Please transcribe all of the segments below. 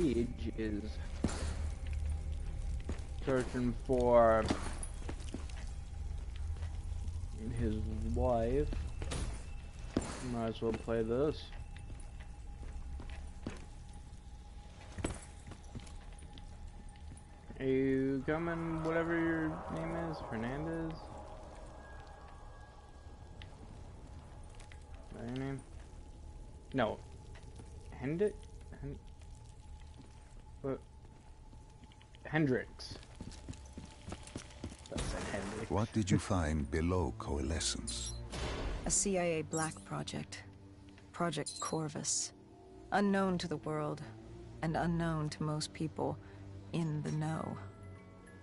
Siege is searching for his wife. Might as well play this. Are you coming, whatever your name is? Fernandez? Is that your name? No. Hendrix. That's a Hendrix. What did you find below Coalescence? A CIA black project. Project Corvus. Unknown to the world, and unknown to most people in the know.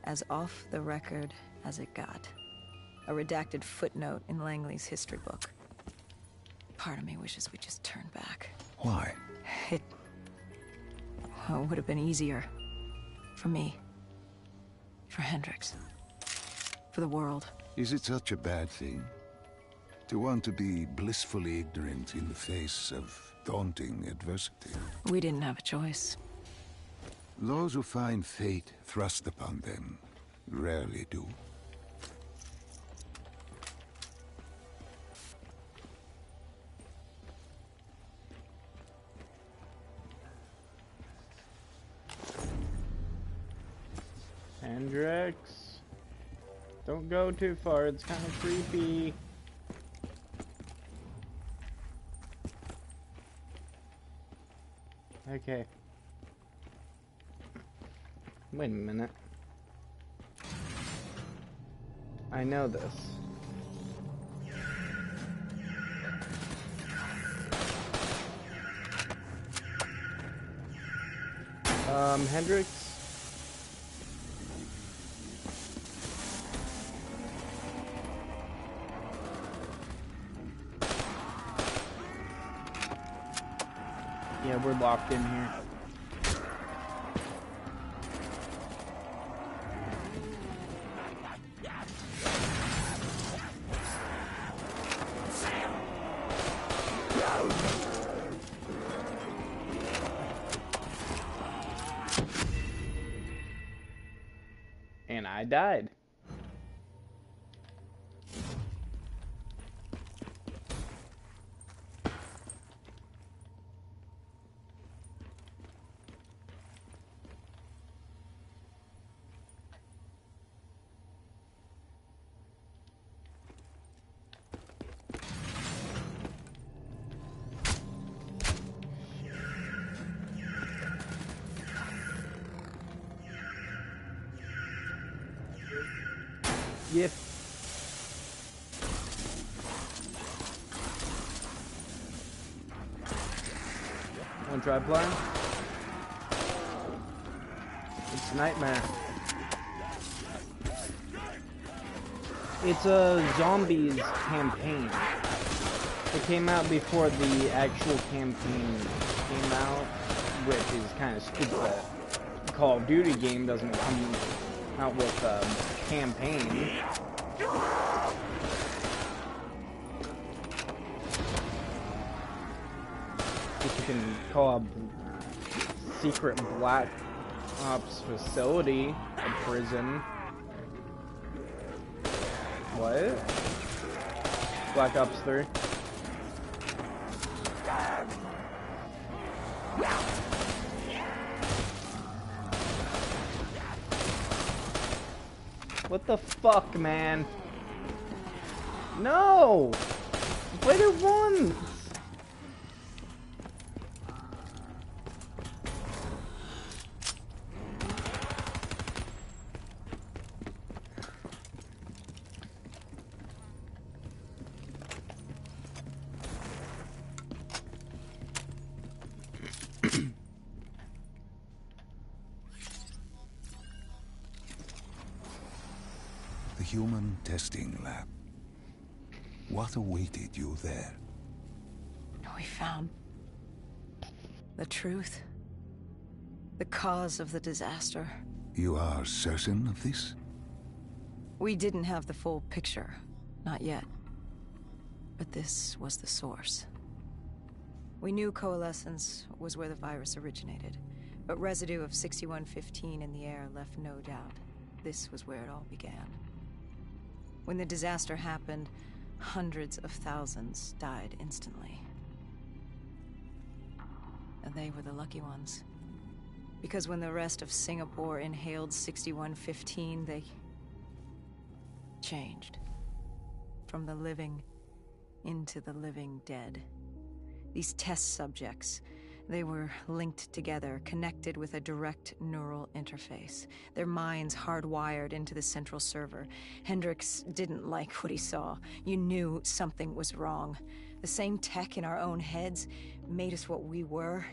As off the record as it got. A redacted footnote in Langley's history book. Part of me wishes we just turned back. Why? It would have been easier. For me. For Hendrix. For the world. Is it such a bad thing? To want to be blissfully ignorant in the face of daunting adversity? We didn't have a choice. Those who find fate thrust upon them rarely do. Hendrix. Don't go too far, it's kind of creepy. Okay. Wait a minute. I know this. Hendrix? Yeah, we're locked in here. And I died. Yep. Wanna try playing? It's Nightmare. It's a zombies campaign. It came out before the actual campaign came out, which is kind of stupid that Call of Duty game doesn't come out with a campaign. If you can call a secret Black Ops facility a prison. What? Black Ops 3? What the fuck, man? No! I played it once! The human testing lab. What awaited you there? We found the truth. The cause of the disaster. You are certain of this? We didn't have the full picture. Not yet. But this was the source. We knew Coalescence was where the virus originated. But residue of 6115 in the air left no doubt. This was where it all began. When the disaster happened, hundreds of thousands died instantly. And they were the lucky ones. Because when the rest of Singapore inhaled 6115, they changed. From the living into the living dead. These test subjects, they were linked together, connected with a direct neural interface. Their minds hardwired into the central server. Hendricks didn't like what he saw. You knew something was wrong. The same tech in our own heads made us what we were.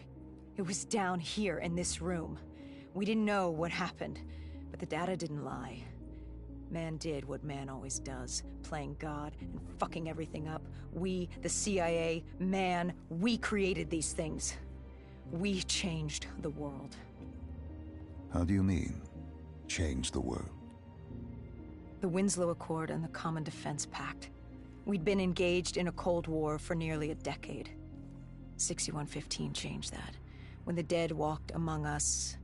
It was down here in this room. We didn't know what happened, but the data didn't lie. Man did what man always does, playing God and fucking everything up. We, the CIA, man, we created these things. We changed the world. How do you mean, change the world? The Winslow Accord and the Common Defense Pact. We'd been engaged in a Cold War for nearly a decade. 6115 changed that. When the dead walked among us,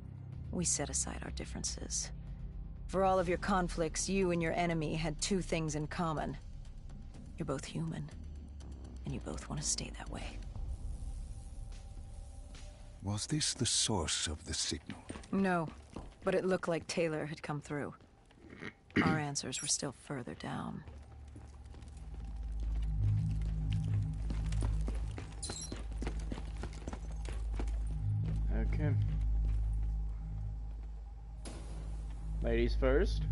we set aside our differences. For all of your conflicts, you and your enemy had two things in common. You're both human, and you both want to stay that way. Was this the source of the signal? No, but it looked like Taylor had come through. Our answers were still further down. Okay. Ladies first.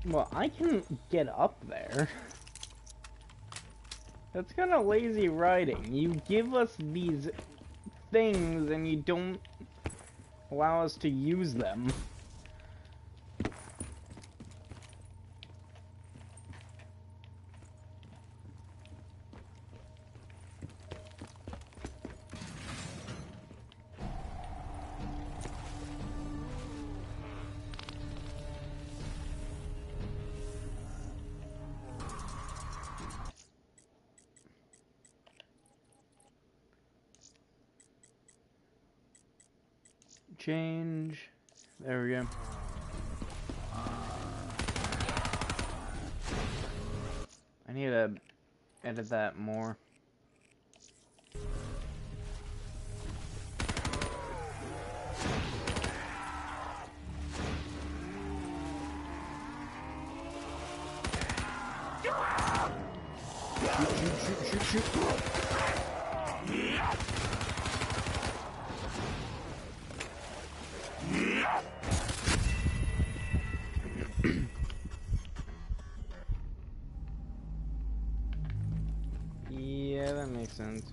Well, I can get up there. That's kind of lazy writing. You give us these things and you don't allow us to use them. Change. There we go. I need to edit that more. Shoot. Yeah, that makes sense.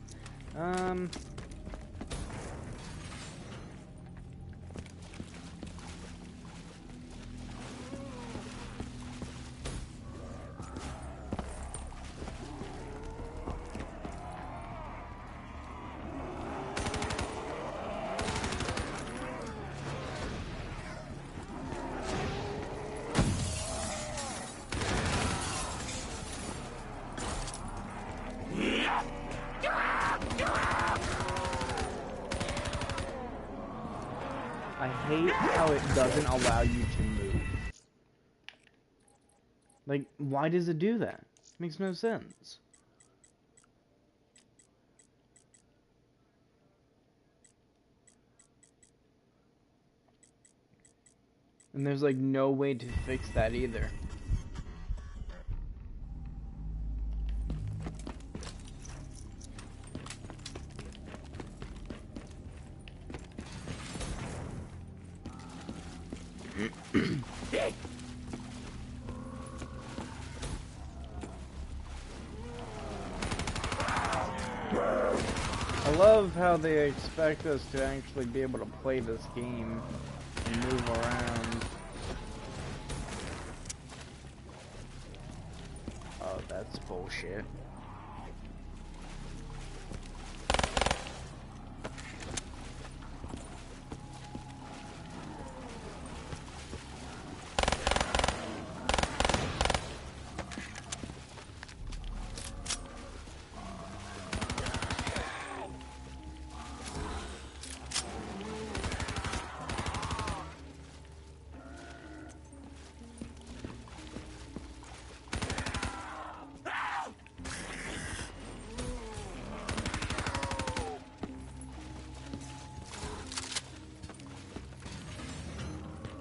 I hate how it doesn't allow you to move. Like, why does it do that? Makes no sense. And there's like no way to fix that either. I love how they expect us to actually be able to play this game and move around. that's bullshit.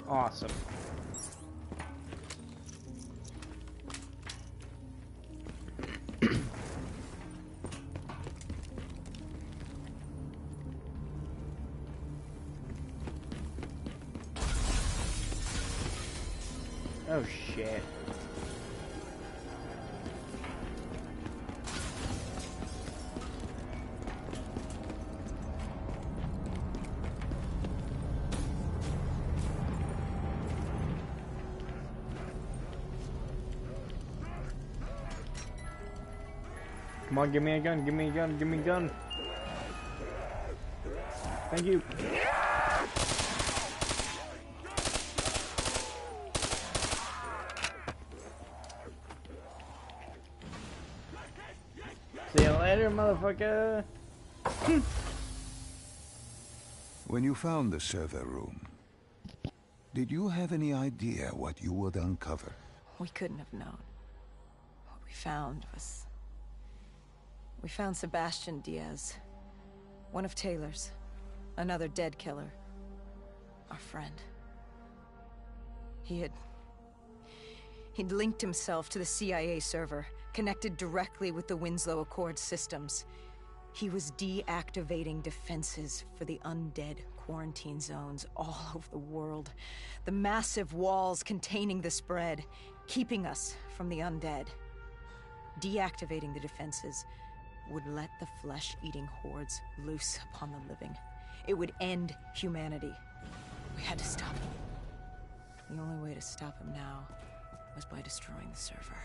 Awesome. Oh shit. Come on, give me a gun, give me a gun, give me a gun. Thank you. See you later, motherfucker. When you found the server room, did you have any idea what you would uncover? We couldn't have known. What we found was... We found Sebastian Diaz. One of Taylor's. Another dead killer. Our friend. He'd linked himself to the CIA server, connected directly with the Winslow Accord systems. He was deactivating defenses for the undead quarantine zones all over the world. The massive walls containing the spread, keeping us from the undead. Deactivating the defenses would let the flesh-eating hordes loose upon the living. It would end humanity. We had to stop him. The only way to stop him now was by destroying the server.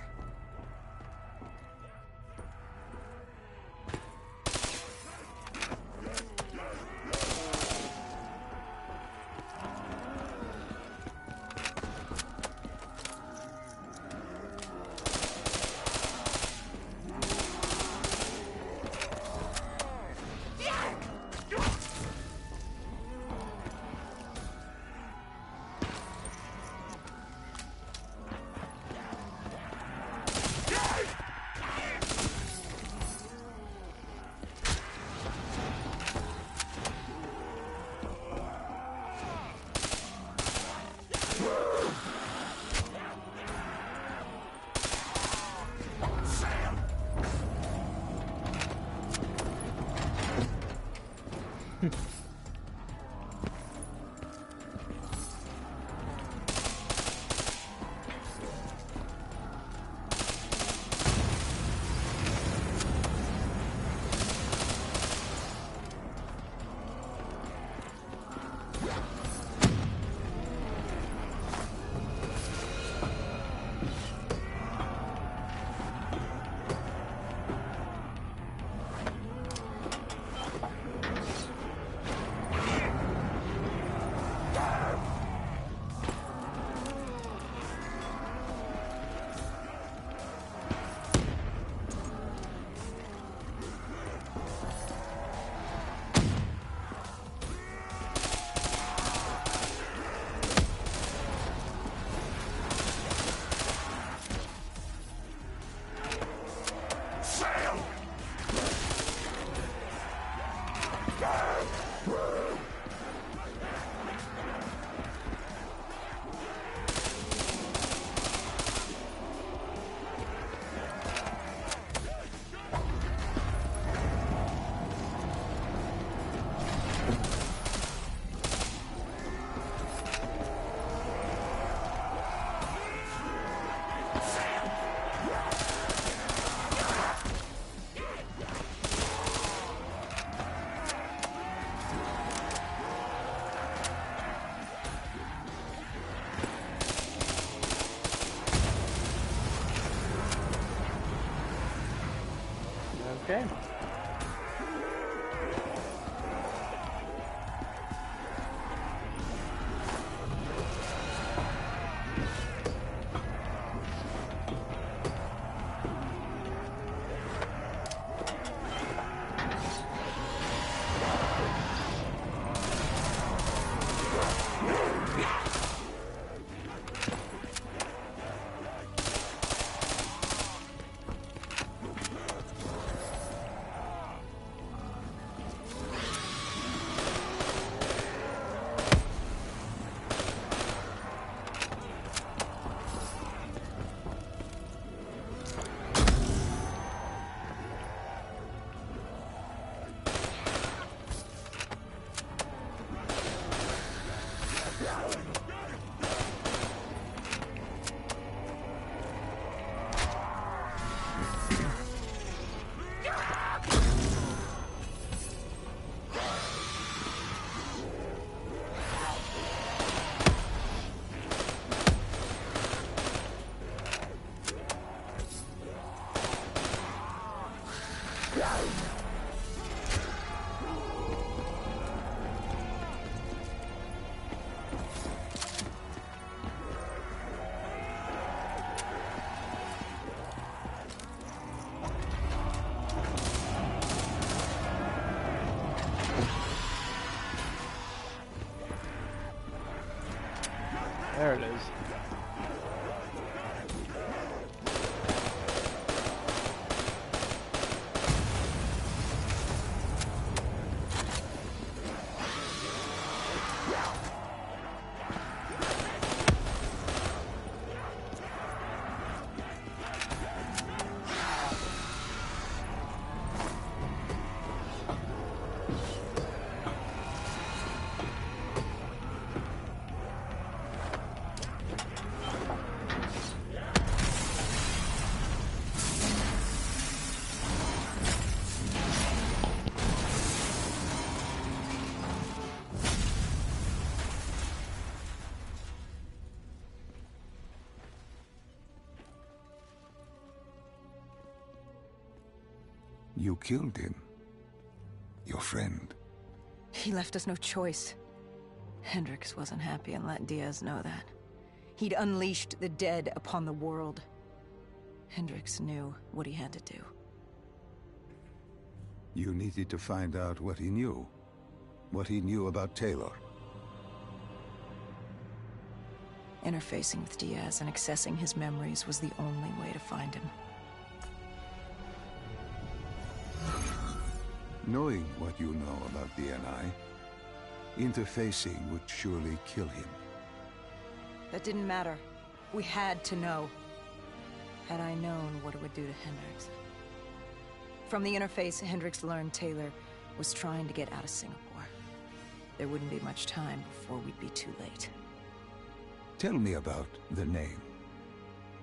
Okay. There it is. You killed him. Your friend. He left us no choice. Hendricks wasn't happy and let Diaz know that. He'd unleashed the dead upon the world. Hendricks knew what he had to do. You needed to find out what he knew. What he knew about Taylor. Interfacing with Diaz and accessing his memories was the only way to find him. Knowing what you know about the NI, interfacing would surely kill him. That didn't matter. We had to know. Had I known what it would do to Hendricks. From the interface, Hendricks learned Taylor was trying to get out of Singapore. There wouldn't be much time before we'd be too late. Tell me about the name.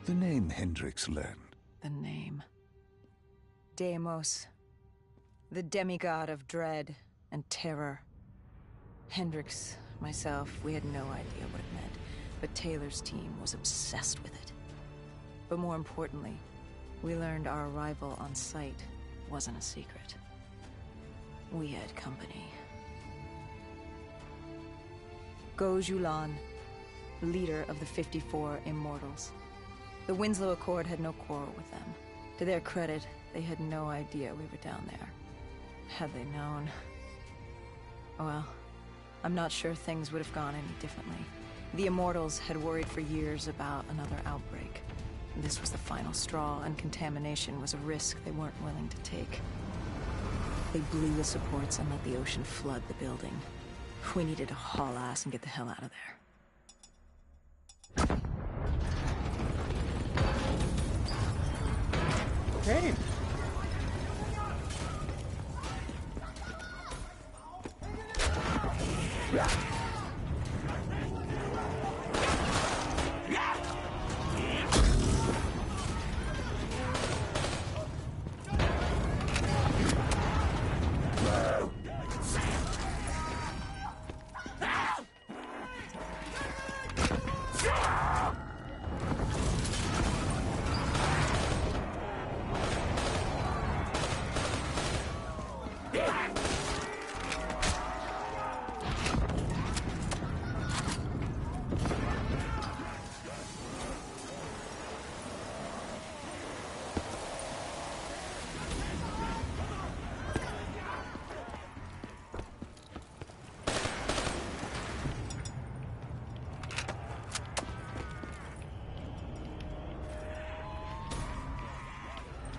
The name Hendricks learned. The name. Deimos. The demigod of dread and terror. Hendricks, myself, we had no idea what it meant, but Taylor's team was obsessed with it. But more importantly, we learned our arrival on site wasn't a secret. We had company. Go Julan, leader of the 54 Immortals. The Winslow Accord had no quarrel with them. To their credit, they had no idea we were down there. Had they known... Well, I'm not sure things would have gone any differently. The Immortals had worried for years about another outbreak. This was the final straw, and contamination was a risk they weren't willing to take. They blew the supports and let the ocean flood the building. We needed to haul ass and get the hell out of there. Okay.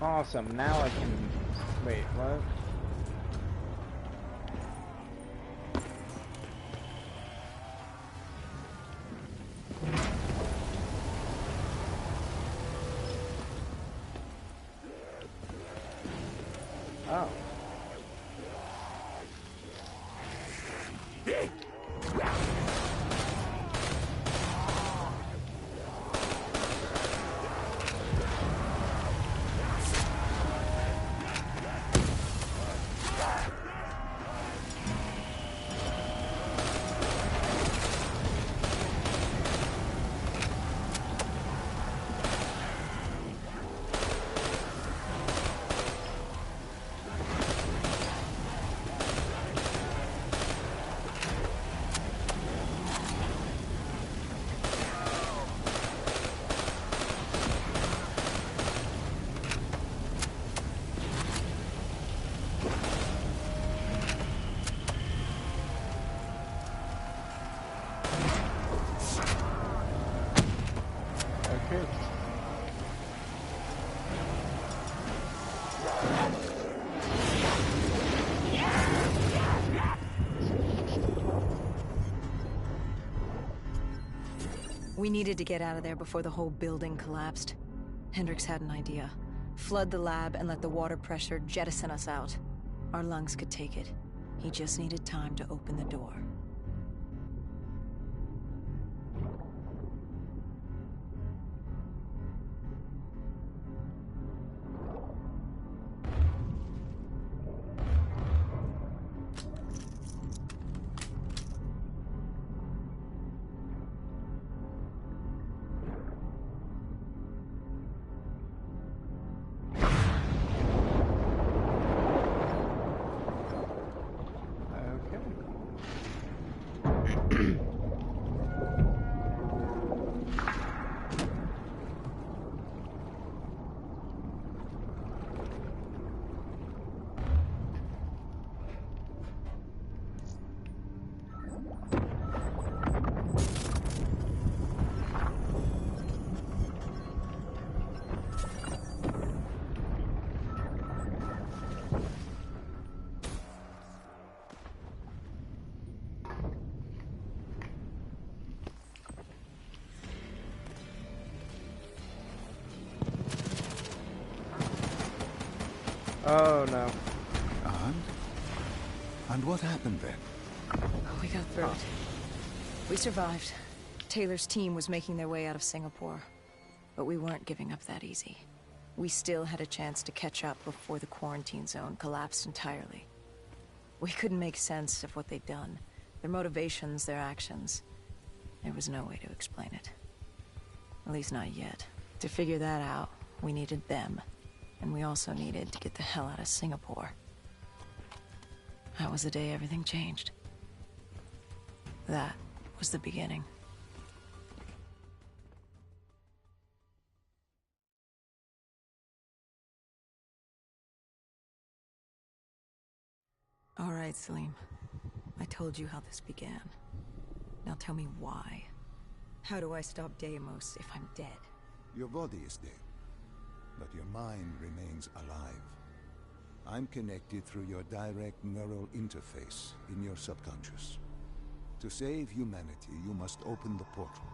Awesome, now I can... Wait, what? Oh. We needed to get out of there before the whole building collapsed. Hendricks had an idea. Flood the lab and let the water pressure jettison us out. Our lungs could take it. He just needed time to open the door. Oh no. And what happened then? Oh, we got through it. We survived. Taylor's team was making their way out of Singapore. But we weren't giving up that easy. We still had a chance to catch up before the quarantine zone collapsed entirely. We couldn't make sense of what they'd done. Their motivations, their actions. There was no way to explain it. At least not yet. To figure that out, we needed them. And we also needed to get the hell out of Singapore. That was the day everything changed. That was the beginning. All right, Salim. I told you how this began. Now tell me why. How do I stop Deimos if I'm dead? Your body is dead, but your mind remains alive. I'm connected through your direct neural interface in your subconscious. To save humanity, you must open the portal.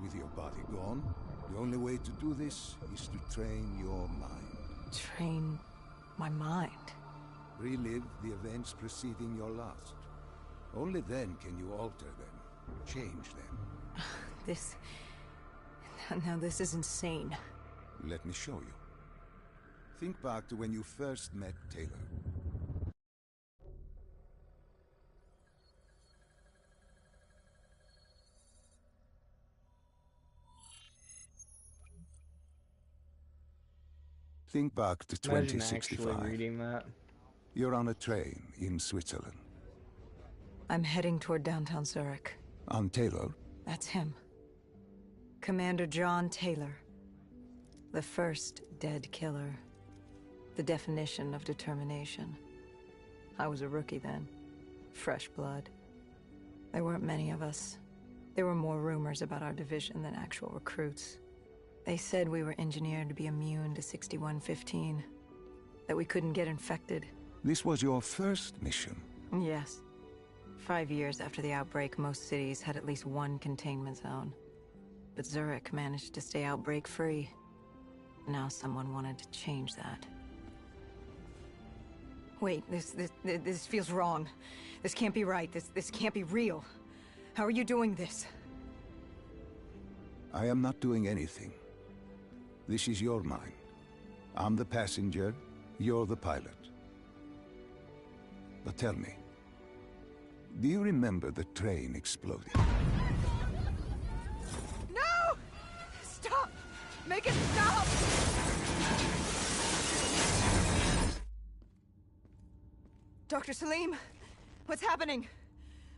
With your body gone, the only way to do this is to train your mind. Train my mind? Relive the events preceding your last. Only then can you alter them, change them. Now this is insane. Let me show you. Think back to when you first met Taylor. Think back to Imagine 2065. actually reading that. You're on a train in Switzerland. I'm heading toward downtown Zurich. On Taylor? That's him. Commander John Taylor. The first dead killer. The definition of determination. I was a rookie then. Fresh blood. There weren't many of us. There were more rumors about our division than actual recruits. They said we were engineered to be immune to 6115. That we couldn't get infected. This was your first mission. Yes. 5 years after the outbreak, most cities had at least one containment zone. But Zurich managed to stay outbreak-free. Now someone wanted to change that. Wait, this feels wrong. This can't be right. This can't be real. How are you doing this? I am not doing anything. This is your mine. I'm the passenger, you're the pilot. But tell me, do you remember the train exploding? No! Stop! Make it stop! Dr. Salim, what's happening?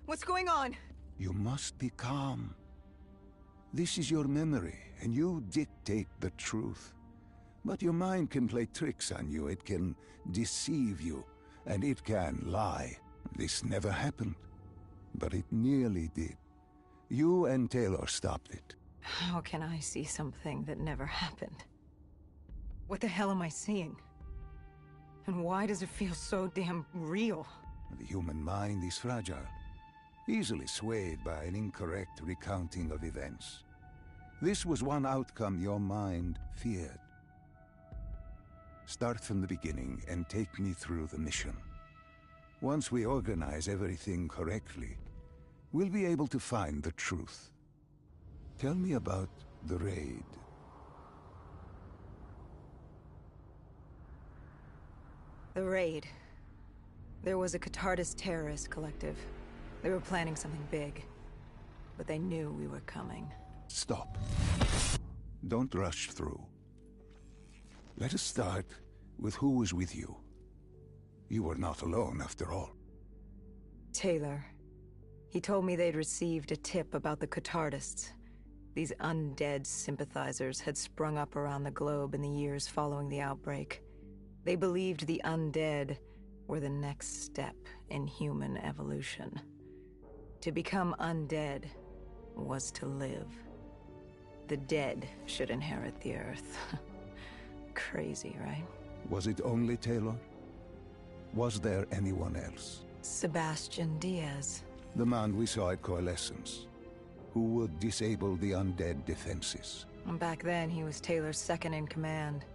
What's going on? You must be calm. This is your memory, and you dictate the truth. But your mind can play tricks on you, it can deceive you, and it can lie. This never happened, but it nearly did. You and Taylor stopped it. How can I see something that never happened? What the hell am I seeing? And why does it feel so damn real? The human mind is fragile, easily swayed by an incorrect recounting of events. This was one outcome your mind feared. Start from the beginning and take me through the mission. Once we organize everything correctly, we'll be able to find the truth. Tell me about the raid. The raid. There was a Catardist terrorist collective. They were planning something big, but they knew we were coming. Stop. Don't rush through. Let us start with who was with you. You were not alone, after all. Taylor. He told me they'd received a tip about the Catardists. These undead sympathizers had sprung up around the globe in the years following the outbreak. They believed the undead were the next step in human evolution. To become undead was to live. The dead should inherit the Earth. Crazy, right? Was it only Taylor? Was there anyone else? Sebastian Diaz. The man we saw at Coalescence, who would disable the undead defenses. Back then, he was Taylor's second in command.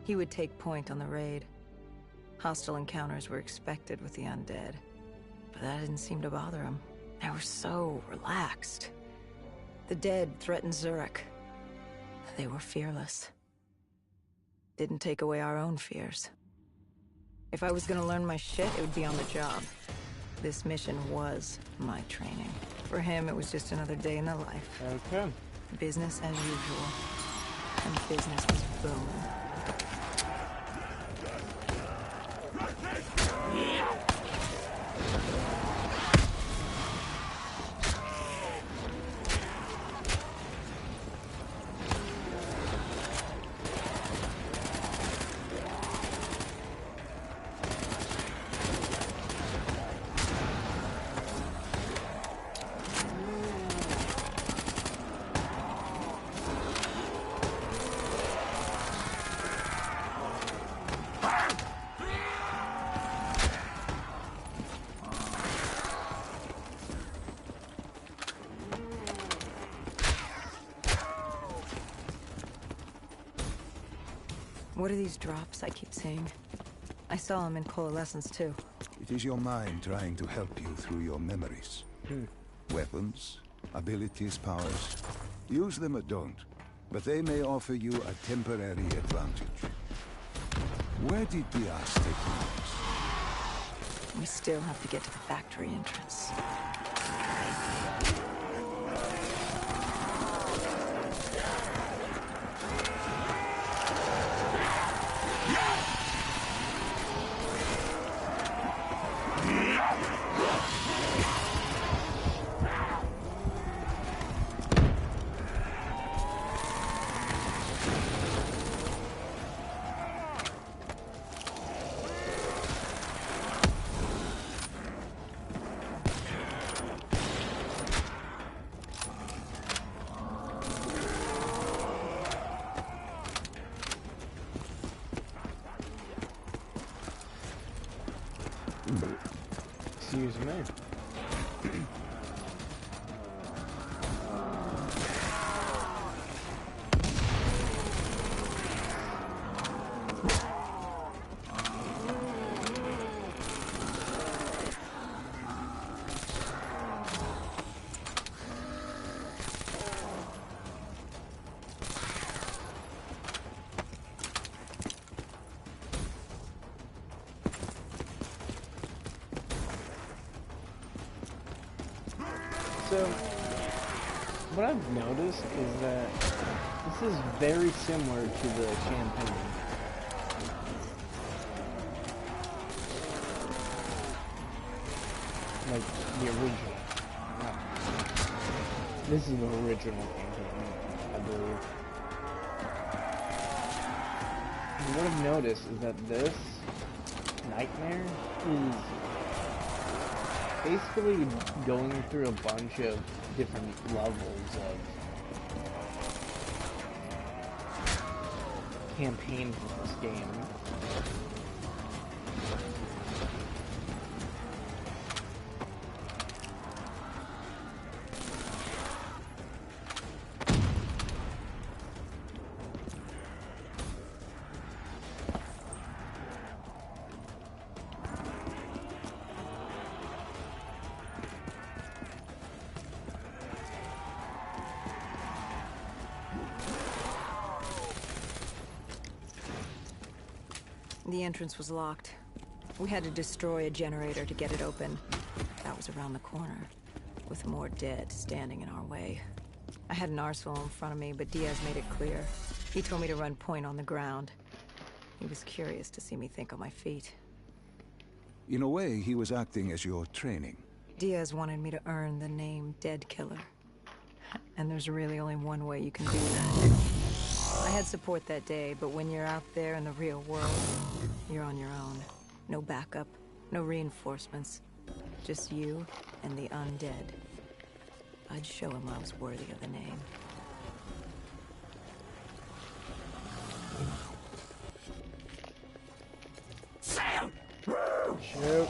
He would take point on the raid. Hostile encounters were expected with the undead, but that didn't seem to bother him. They were so relaxed. The dead threatened Zurich. They were fearless. Didn't take away our own fears. If I was gonna learn my shit, it would be on the job. This mission was my training. For him, it was just another day in the life. Okay. Business as usual. And business was booming. What are these drops I keep seeing? I saw them in Coalescence too. It is your mind trying to help you through your memories. Weapons, abilities, powers. Use them or don't, but they may offer you a temporary advantage. Where did Diaz take you? We still have to get to the factory entrance. Excuse me. So, what I've noticed is that this is very similar to the champagne. Like the original. This is the original campaign, I believe. And what I've noticed is that this nightmare is basically going through a bunch of different levels of campaigns in this game. The entrance was locked. We had to destroy a generator to get it open. That was around the corner, with more dead standing in our way. I had an arsenal in front of me, but Diaz made it clear. He told me to run point on the ground. He was curious to see me think on my feet. In a way, he was acting as your training. Diaz wanted me to earn the name Dead Killer. And there's really only one way you can do that. I had support that day, but when you're out there in the real world, you're on your own. No backup, no reinforcements. Just you and the undead. I'd show him I was worthy of the name. Shoot.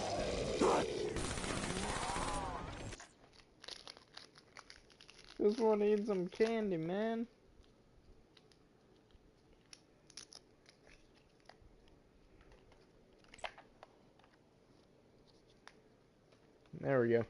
Just want to eat some candy, man. There we go.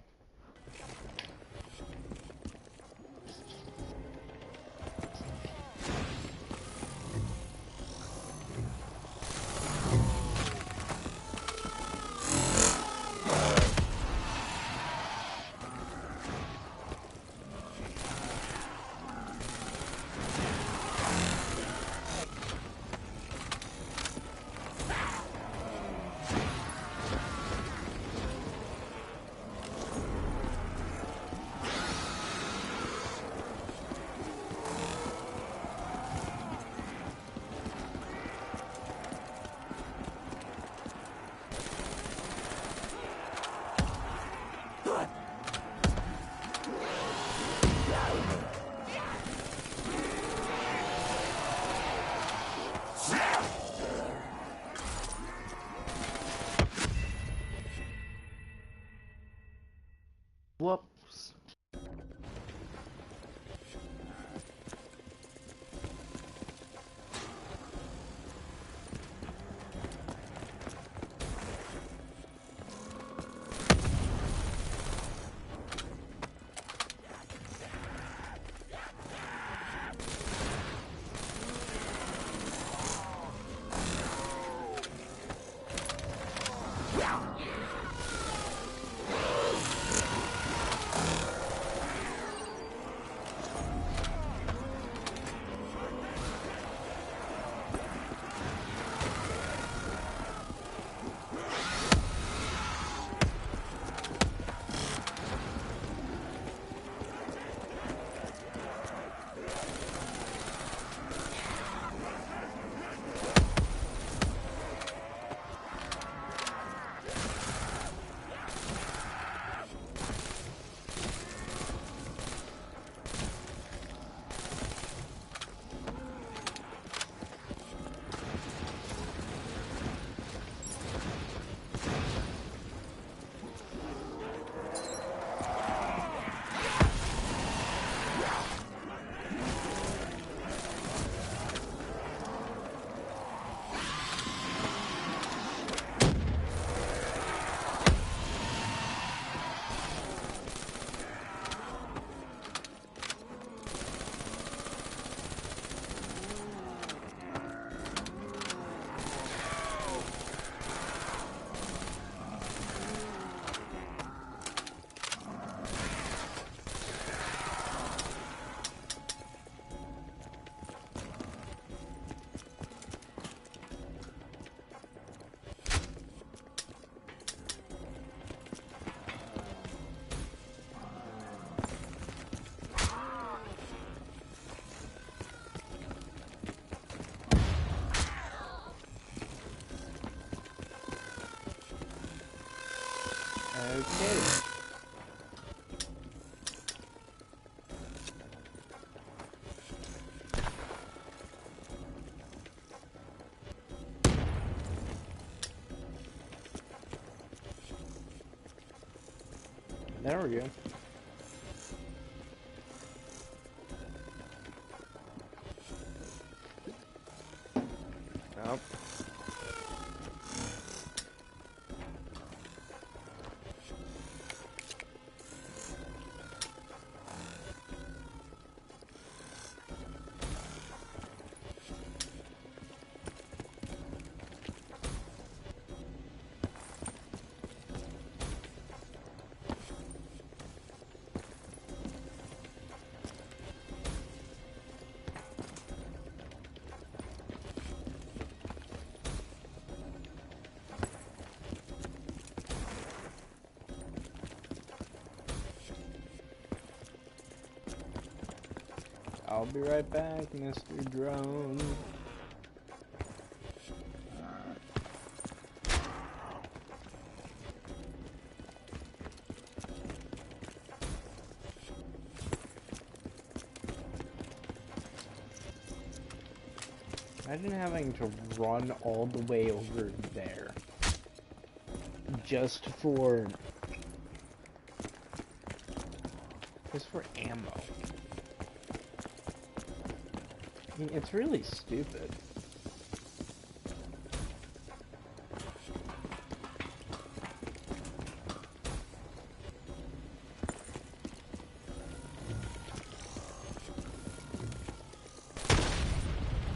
There we go. Nope. I'll be right back, Mr. Drone. Imagine having to run all the way over there just for ammo. I mean, it's really stupid.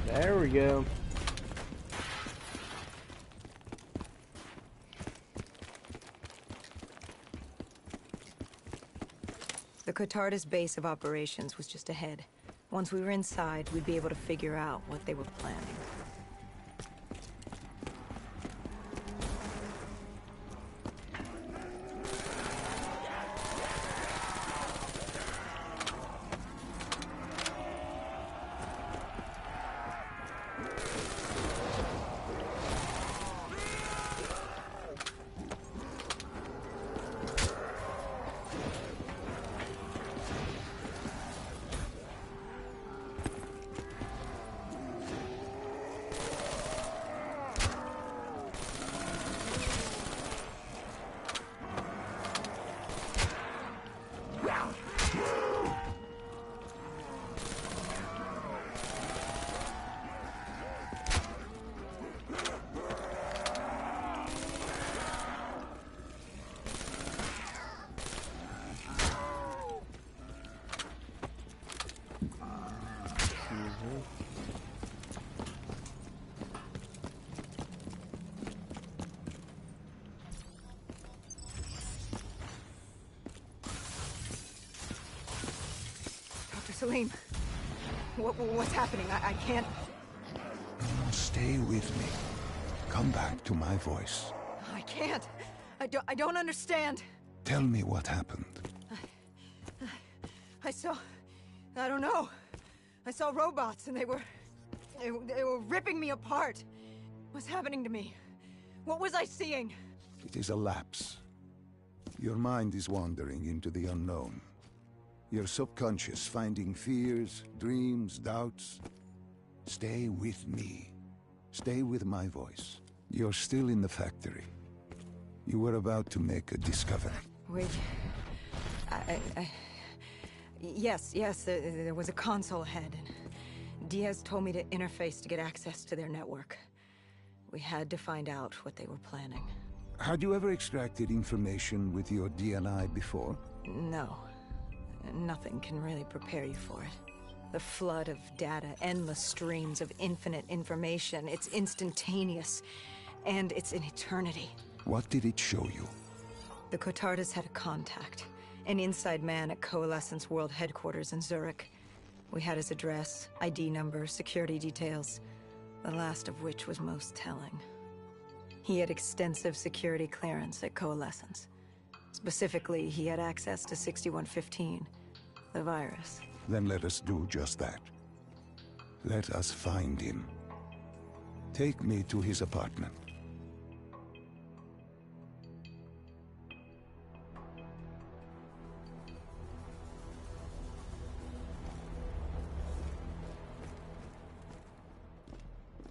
There we go. The Cotardis base of operations was just ahead. Once we were inside, we'd be able to figure out what they were planning. Salim, what's happening? I can't... Stay with me. Come back to my voice. I can't. I don't understand. Tell me what happened. I don't know. I saw robots and they were ripping me apart. What's happening to me? What was I seeing? It is a lapse. Your mind is wandering into the unknown. Your subconscious finding fears, dreams, doubts. Stay with me. Stay with my voice. You're still in the factory. You were about to make a discovery. Wait. Yes, there was a console ahead, and Diaz told me to interface to get access to their network. We had to find out what they were planning. Had you ever extracted information with your DNI before? No. Nothing can really prepare you for it. The flood of data, endless streams of infinite information, it's instantaneous, and it's an eternity. What did it show you? The Cotardis had a contact, an inside man at Coalescence World Headquarters in Zurich. We had his address, ID number, security details, the last of which was most telling. He had extensive security clearance at Coalescence. Specifically, he had access to 6115, the virus. Then let us do just that. Let us find him. Take me to his apartment.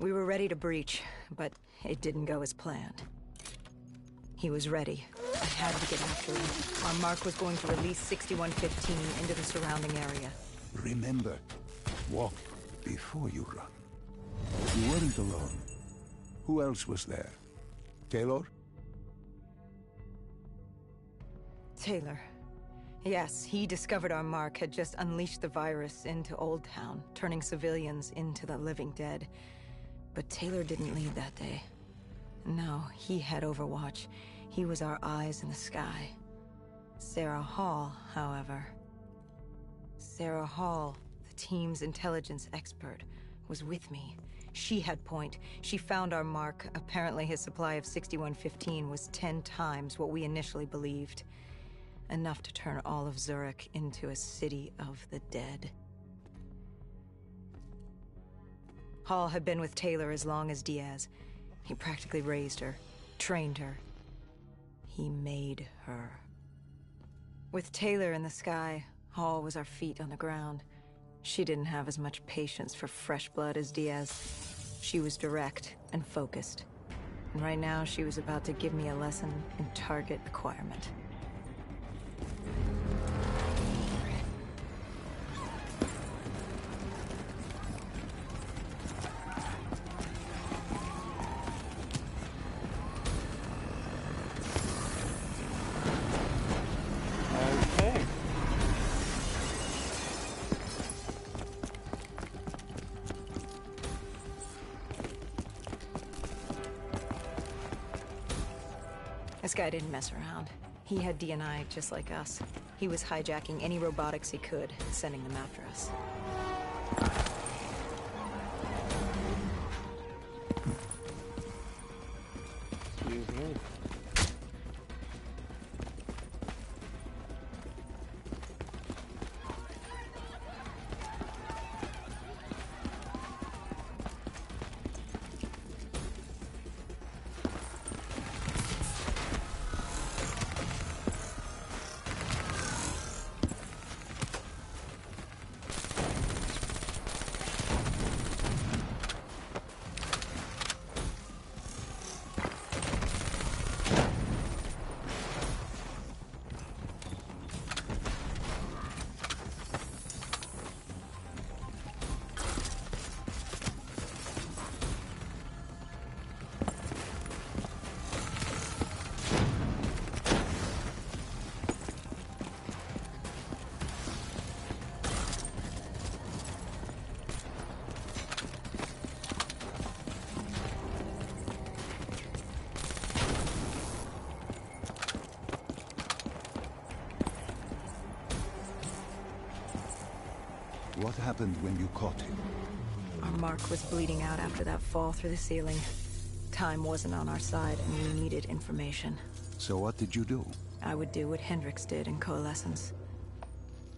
We were ready to breach, but it didn't go as planned. He was ready. I had to get after him. Our mark was going to release 6115 into the surrounding area. Remember, walk before you run. You weren't alone. Who else was there? Taylor? Taylor. Yes, he discovered our mark had just unleashed the virus into Old Town, turning civilians into the living dead. But Taylor didn't lead that day. No, he had Overwatch. He was our eyes in the sky. Sarah Hall, however. Sarah Hall, the team's intelligence expert, was with me. She had point. She found our mark. Apparently his supply of 6115 was 10 times what we initially believed. Enough to turn all of Zurich into a city of the dead. Hall had been with Taylor as long as Diaz. He practically raised her, trained her. He made her. With Taylor in the sky, Hall was our feet on the ground. She didn't have as much patience for fresh blood as Diaz. She was direct and focused. And right now, she was about to give me a lesson in target acquirement. Okay. This guy didn't mess around. He had DNI just like us. He was hijacking any robotics he could, sending them after us. Excuse me. What happened when you caught him? Our mark was bleeding out after that fall through the ceiling. Time wasn't on our side, and we needed information. So what did you do? I would do what Hendricks did in Coalescence.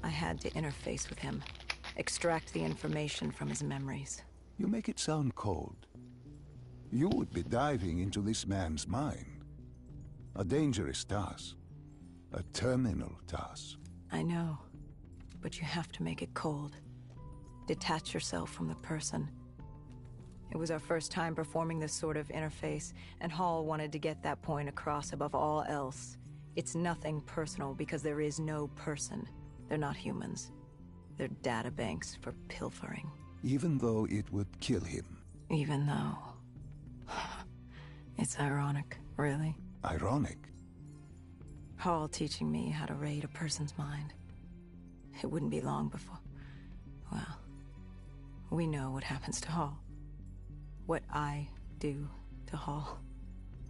I had to interface with him, extract the information from his memories. You make it sound cold. You would be diving into this man's mind. A dangerous task. A terminal task. I know, but you have to make it cold. Detach yourself from the person. It was our first time performing this sort of interface, and Hall wanted to get that point across above all else. It's nothing personal because there is no person. They're not humans. They're data banks for pilfering. Even though it would kill him. Even though... It's ironic, really. Ironic? Hall teaching me how to raid a person's mind. It wouldn't be long before... Well, we know what happens to Hall. What I do to Hall.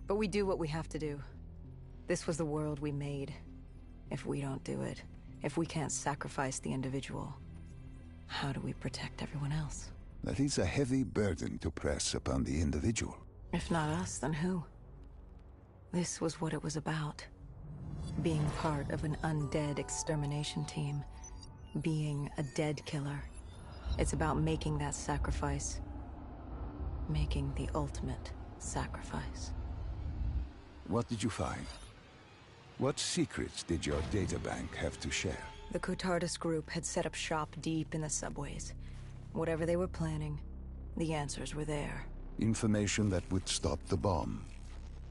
But we do what we have to do. This was the world we made. If we don't do it, if we can't sacrifice the individual, how do we protect everyone else? That is a heavy burden to press upon the individual. If not us, then who? This was what it was about. Being part of an undead extermination team. Being a dead killer. It's about making that sacrifice. Making the ultimate sacrifice. What did you find? What secrets did your databank have to share? The Cotardis group had set up shop deep in the subways. Whatever they were planning, the answers were there. Information that would stop the bomb.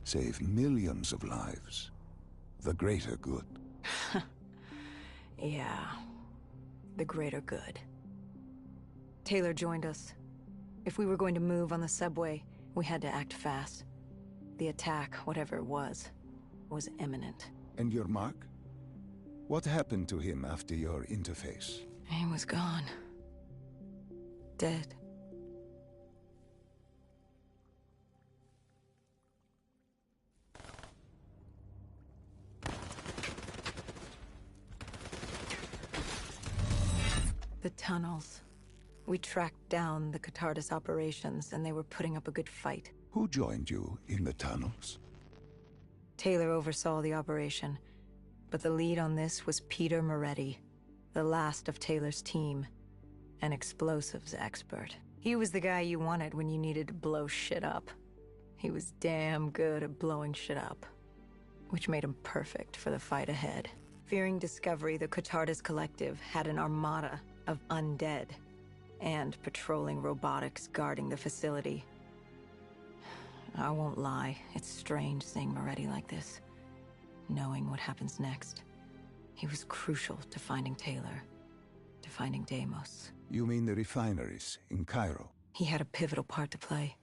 Save millions of lives. The greater good. Yeah. The greater good. Taylor joined us. If we were going to move on the subway, we had to act fast. The attack, whatever it was imminent. And your mark? What happened to him after your interface? He was gone. Dead. The tunnels. We tracked down the Catardus operations, and they were putting up a good fight. Who joined you in the tunnels? Taylor oversaw the operation, but the lead on this was Peter Moretti, the last of Taylor's team, an explosives expert. He was the guy you wanted when you needed to blow shit up. He was damn good at blowing shit up, which made him perfect for the fight ahead. Fearing discovery, the Catardus Collective had an armada of undead and patrolling robotics guarding the facility. I won't lie, it's strange seeing Moretti like this, knowing what happens next. He was crucial to finding Taylor, to finding Deimos. You mean the refineries in Cairo? He had a pivotal part to play.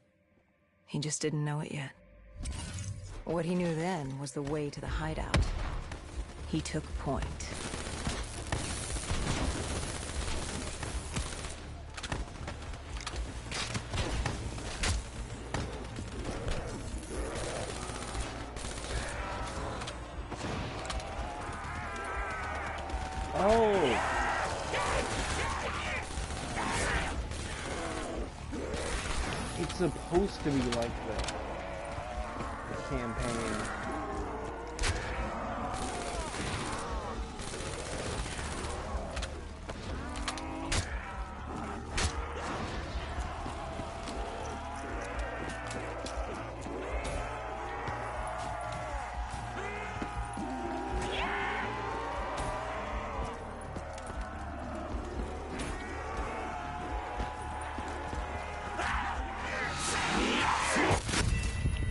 He just didn't know it yet. What he knew then was the way to the hideout. He took point. Oh! It's supposed to be like the campaign.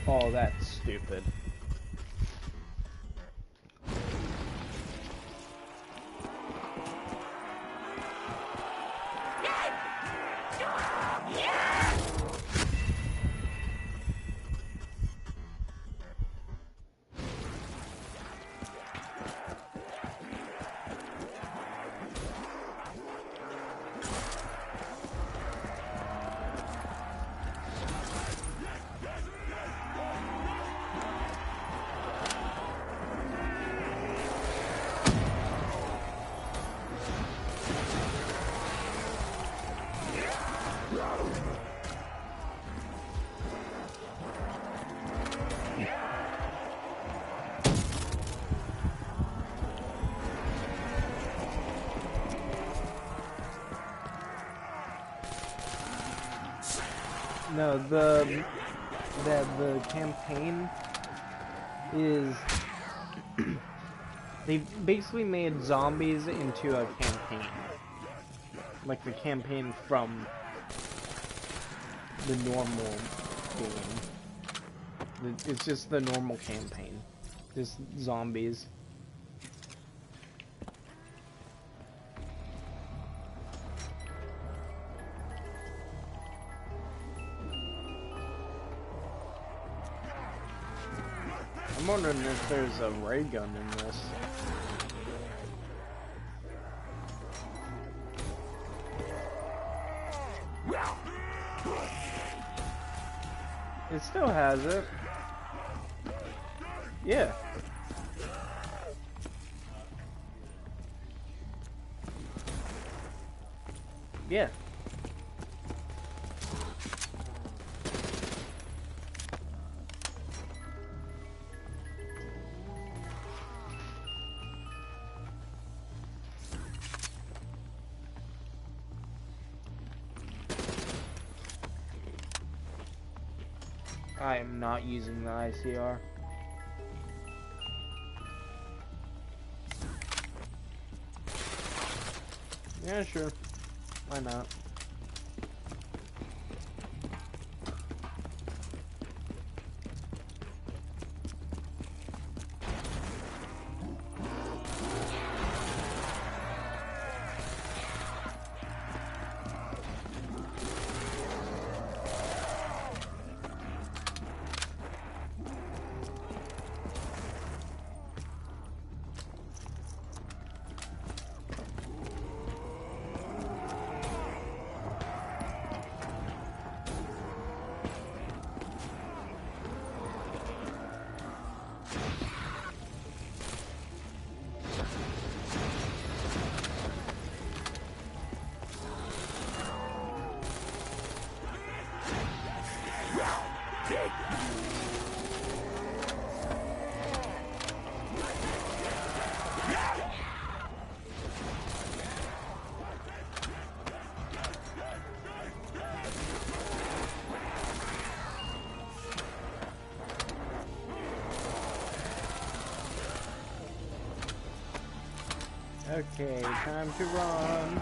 Oh, that's stupid. No, the campaign is they basically made zombies into a campaign. Like the campaign from the normal game. It's just the normal campaign. Just zombies. I'm wondering if there's a ray gun in this. It still has it. Yeah. Yeah. I am not using the ICR. Yeah, sure. Why not? Okay, time to run.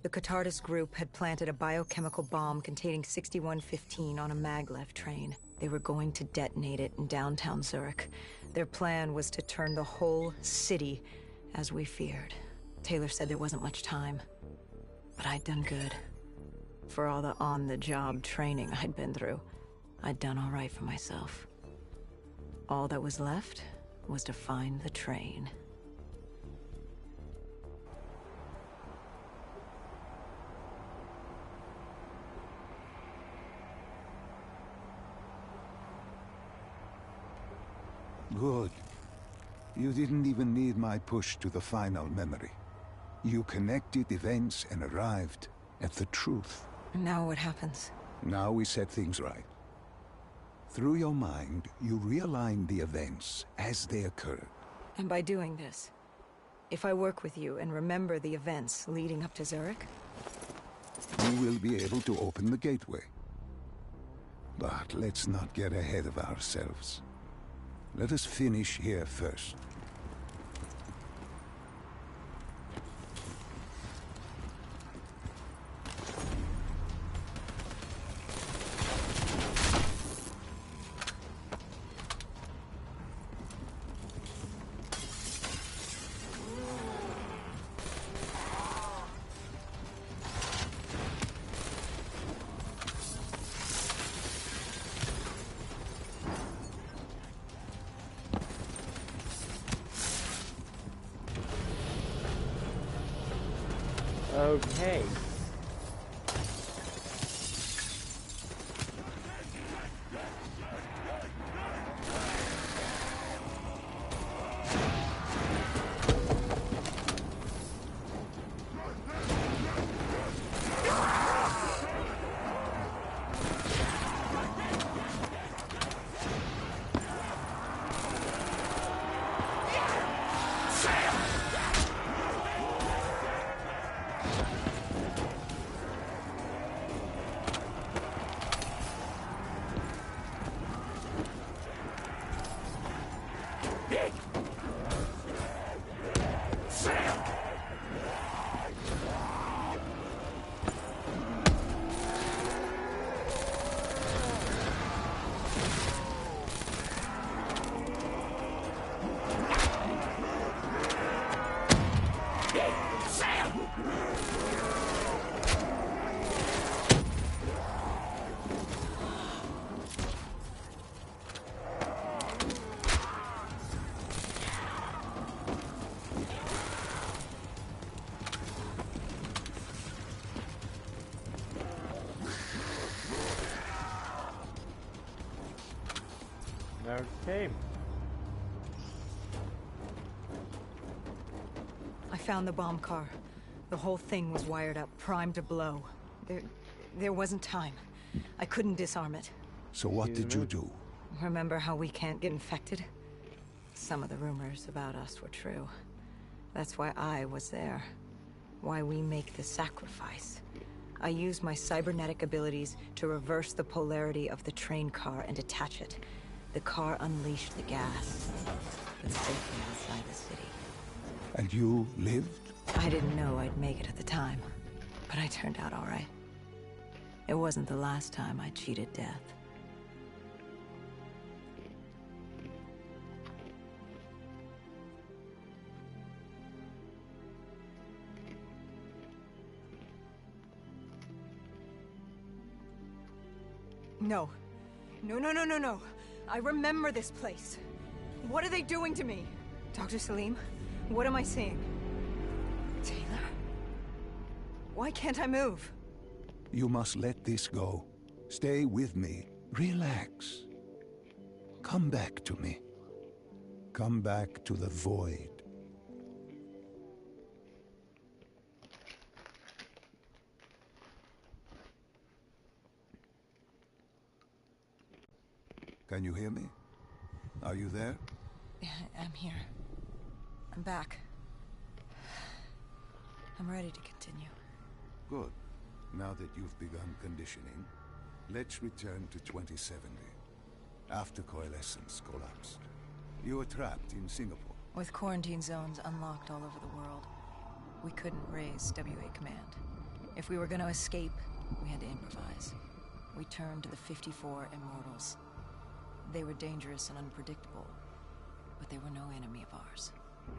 The Catardus group had planted a biochemical bomb containing 6115 on a maglev train. They were going to detonate it in downtown Zurich. Their plan was to turn the whole city as we feared. Taylor said there wasn't much time, but I'd done good. For all the on-the-job training I'd been through, I'd done all right for myself. All that was left was to find the train. Good. You didn't even need my push to the final memory. You connected events and arrived at the truth. And now what happens? Now we set things right. Through your mind, you realign the events as they occurred. And by doing this, if I work with you and remember the events leading up to Zurich, You will be able to open the gateway. But let's not get ahead of ourselves. Let us finish here first. Okay. Okay. I found the bomb car. The whole thing was wired up, primed to blow. There wasn't time. I couldn't disarm it. So what did you do? Remember how we can't get infected? Some of the rumors about us were true. That's why I was there. Why we make the sacrifice. I used my cybernetic abilities to reverse the polarity of the train car and detach it. The car unleashed the gas, but safely outside the city. And you lived? I didn't know I'd make it at the time, but I turned out all right. It wasn't the last time I cheated death. No. No. I remember this place. What are they doing to me? Dr. Salim, what am I seeing? Taylor? Why can't I move? You must let this go. Stay with me. Relax. Come back to me. Come back to the void. Can you hear me? Are you there? Yeah, I'm here. I'm back. I'm ready to continue. Good. Now that you've begun conditioning, let's return to 2070. After coalescence collapsed. You were trapped in Singapore. With quarantine zones unlocked all over the world, we couldn't raise WA command. If we were going to escape, we had to improvise. We turned to the 54 Immortals. They were dangerous and unpredictable, but they were no enemy of ours.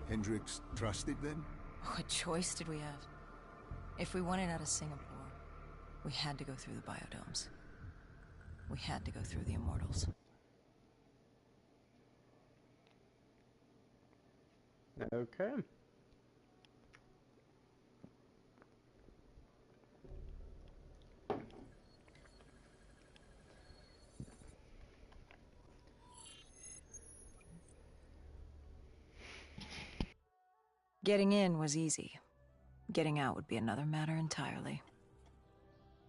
Hendricks trusted them? What choice did we have? If we wanted out of Singapore, we had to go through the biodomes. We had to go through the Immortals. Okay. Getting in was easy. Getting out would be another matter entirely.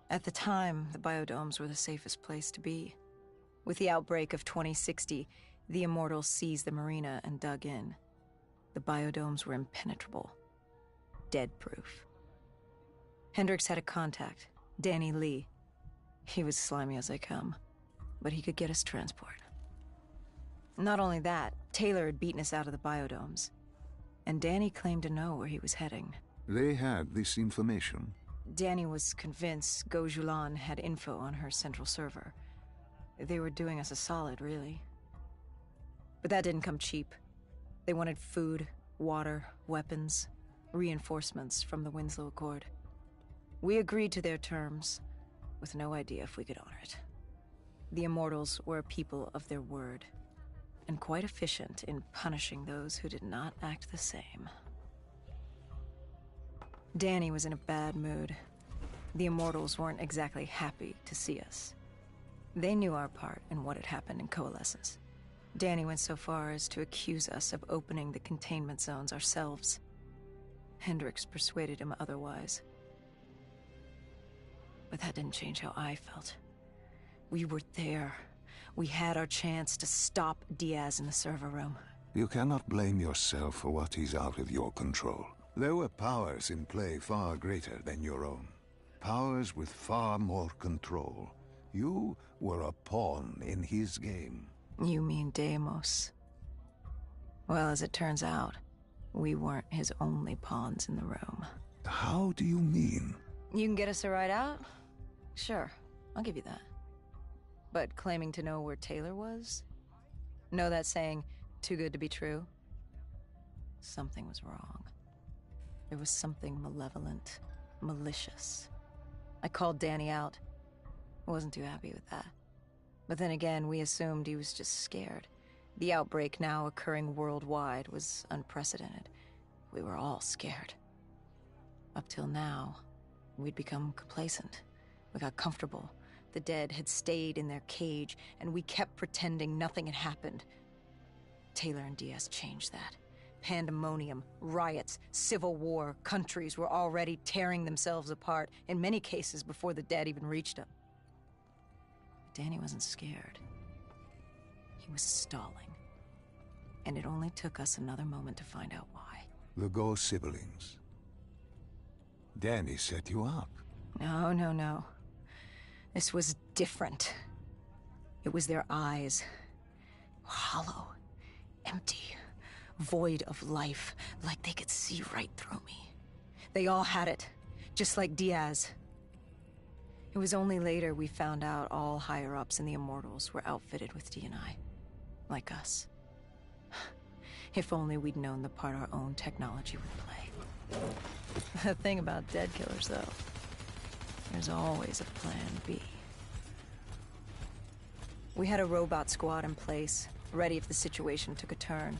At the time, the biodomes were the safest place to be. With the outbreak of 2060, the Immortals seized the marina and dug in. The biodomes were impenetrable. Dead-proof. Hendricks had a contact, Danny Lee. He was slimy as they come, but he could get us transport. Not only that, Taylor had beaten us out of the biodomes. And Danny claimed to know where he was heading. They had this information. Danny was convinced Gojulan had info on her central server. They were doing us a solid, really. But that didn't come cheap. They wanted food, water, weapons, reinforcements from the Winslow Accord. We agreed to their terms, with no idea if we could honor it. The Immortals were a people of their word, and quite efficient in punishing those who did not act the same. Danny was in a bad mood. The Immortals weren't exactly happy to see us. They knew our part in what had happened in Coalescence. Danny went so far as to accuse us of opening the containment zones ourselves. Hendricks persuaded him otherwise. But that didn't change how I felt. We were there. We had our chance to stop Diaz in the server room. You cannot blame yourself for what is out of your control. There were powers in play far greater than your own. Powers with far more control. You were a pawn in his game. You mean Deimos? Well, as it turns out, we weren't his only pawns in the room. How do you mean? You can get us a ride out? Sure, I'll give you that. But claiming to know where Taylor was? Know that saying, too good to be true? Something was wrong. There was something malevolent, malicious. I called Danny out. I wasn't too happy with that. But then again, we assumed he was just scared. The outbreak now occurring worldwide was unprecedented. We were all scared. Up till now, we'd become complacent. We got comfortable. The dead had stayed in their cage, and we kept pretending nothing had happened. Taylor and Diaz changed that. Pandemonium, riots, civil war, countries were already tearing themselves apart, in many cases before the dead even reached them. Danny wasn't scared. He was stalling. And it only took us another moment to find out why. The ghost siblings. Danny set you up. No, no, no. This was different. It was their eyes. Hollow. Empty. Void of life. Like they could see right through me. They all had it. Just like Diaz. It was only later we found out all higher-ups in the Immortals were outfitted with D&I. Like us. If only we'd known the part our own technology would play. The thing about dead killers, though, there's always a plan B. We had a robot squad in place, ready if the situation took a turn.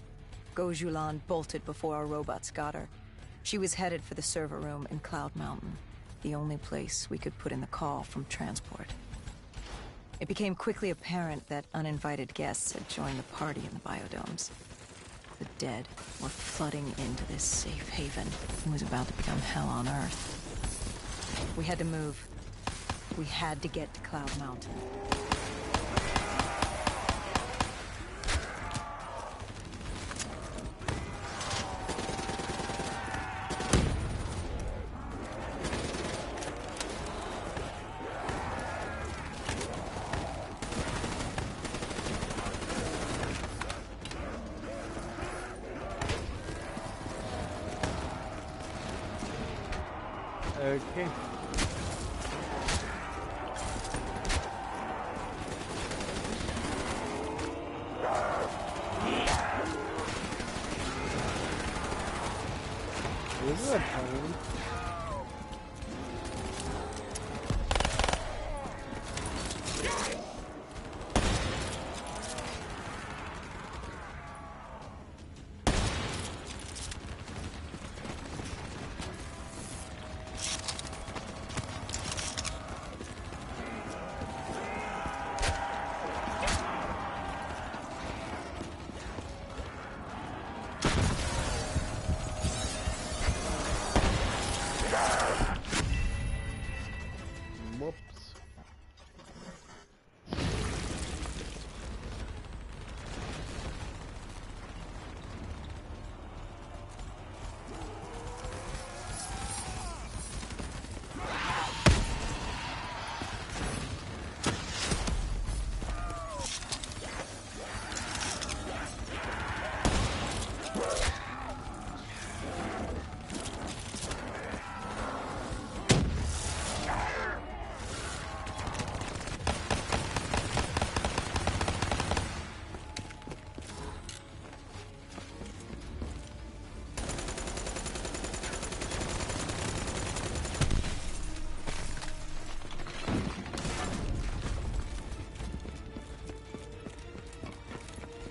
Gojulan bolted before our robots got her. She was headed for the server room in Cloud Mountain, the only place we could put in the call from transport. It became quickly apparent that uninvited guests had joined the party in the biodomes. The dead were flooding into this safe haven. It was about to become hell on Earth. We had to move. We had to get to Cloud Mountain. Okay. This is a plane. Whoops.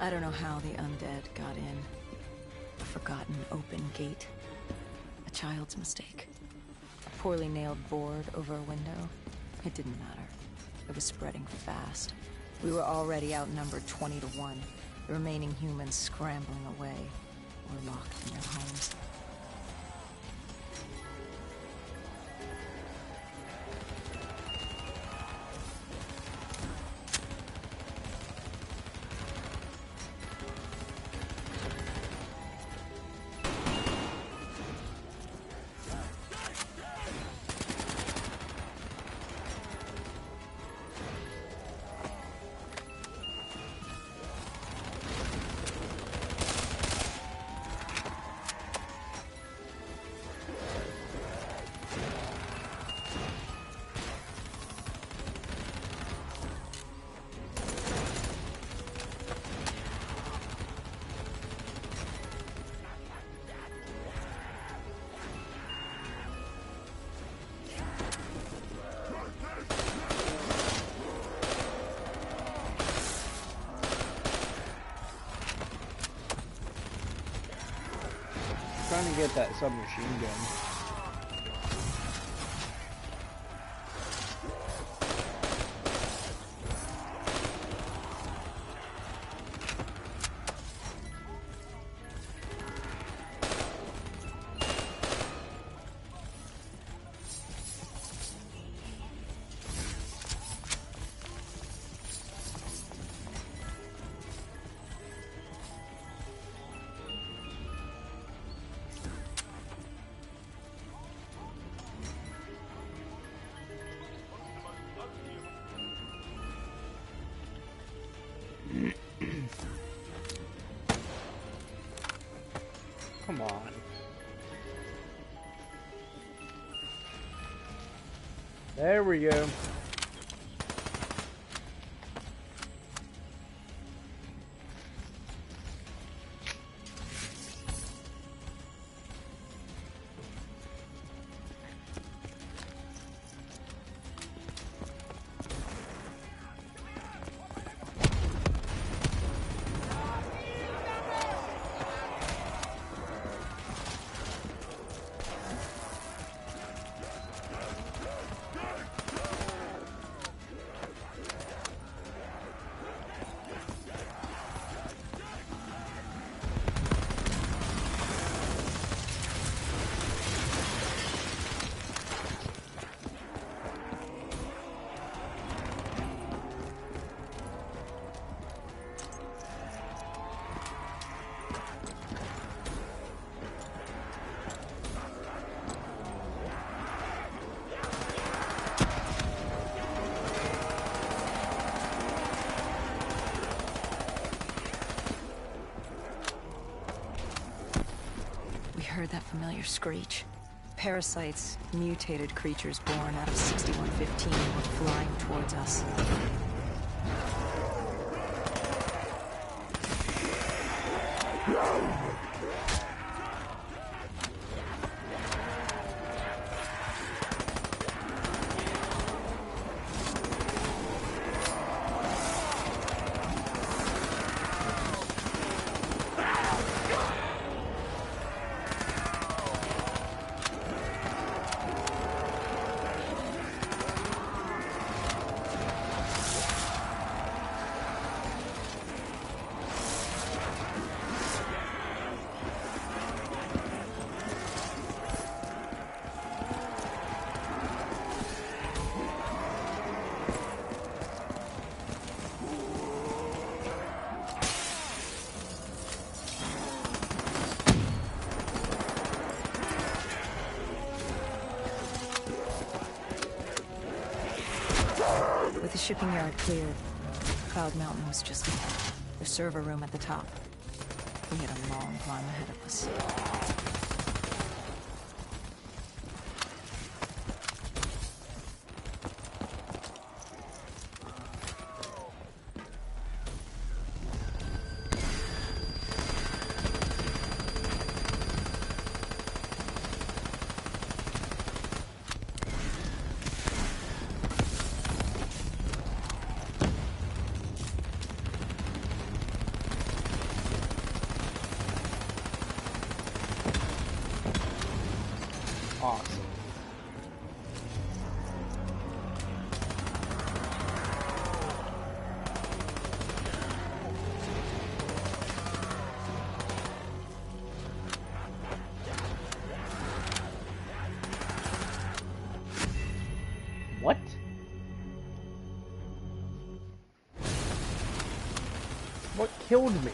I don't know how the undead got in. A forgotten open gate. A child's mistake. A poorly nailed board over a window. It didn't matter. It was spreading fast. We were already outnumbered 20 to 1. The remaining humans scrambling away or locked in their homes. Trying to get that submachine gun. Come on. There we go. Heard that familiar screech. Parasites, mutated creatures born out of 6115 were flying towards us. With the shipping yard cleared, Cloud Mountain was just ahead. The server room at the top. We had a long climb ahead of us. Awesome. What? What killed me?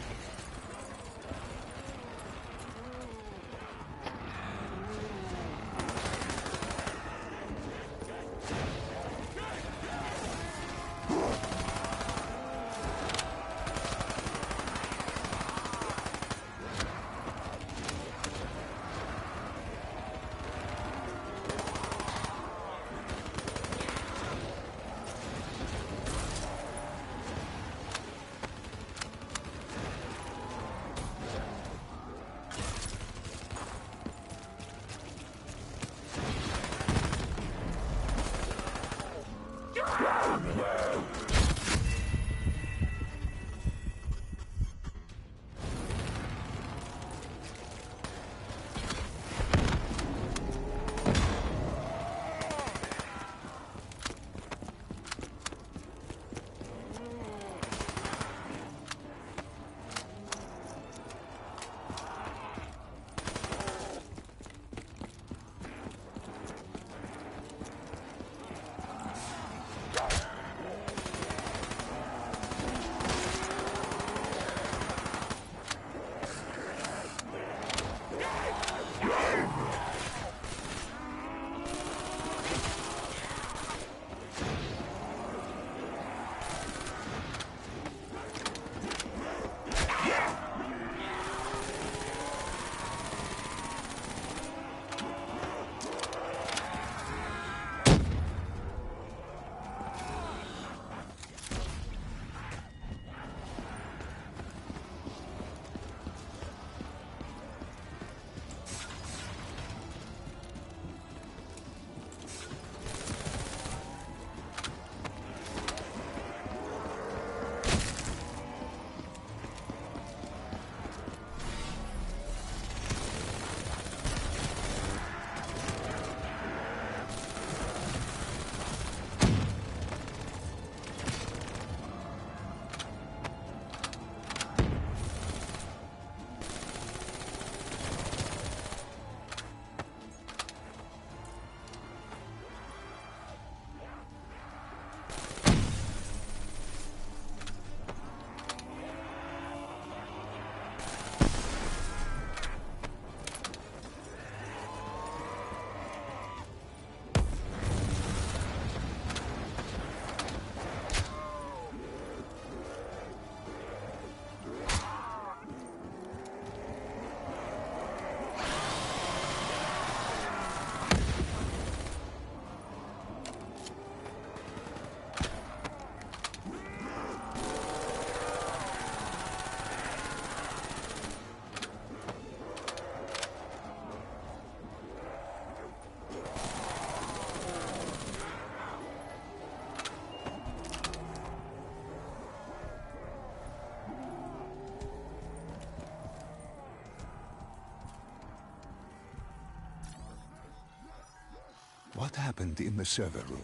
What happened in the server room?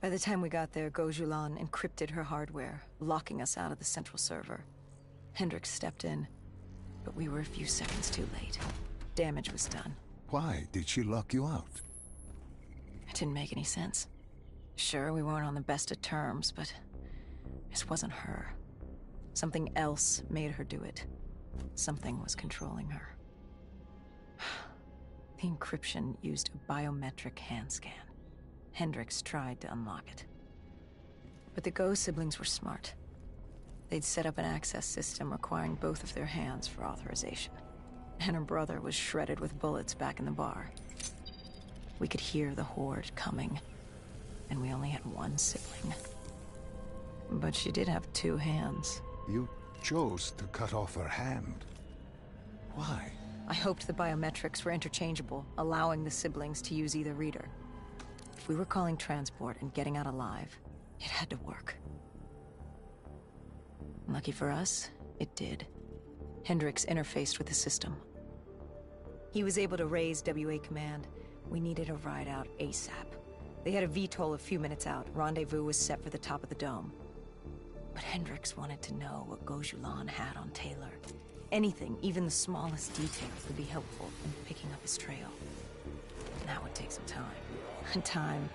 By the time we got there, Gojulan encrypted her hardware, locking us out of the central server. Hendricks stepped in, but we were a few seconds too late. Damage was done. Why did she lock you out? It didn't make any sense. Sure, we weren't on the best of terms, but this wasn't her. Something else made her do it. Something was controlling her. The encryption used a biometric hand scan. Hendricks tried to unlock it. But the Go siblings were smart. They'd set up an access system requiring both of their hands for authorization. And her brother was shredded with bullets back in the bar. We could hear the horde coming, and we only had one sibling. But she did have two hands. You chose to cut off her hand. Why? I hoped the biometrics were interchangeable, allowing the siblings to use either reader. If we were calling transport and getting out alive, it had to work. Lucky for us, it did. Hendricks interfaced with the system. He was able to raise WA command. We needed a ride out ASAP. They had a VTOL a few minutes out. Rendezvous was set for the top of the dome. But Hendricks wanted to know what Gojulan had on Taylor. Anything, even the smallest detail, would be helpful in picking up his trail. And that would take some time. And time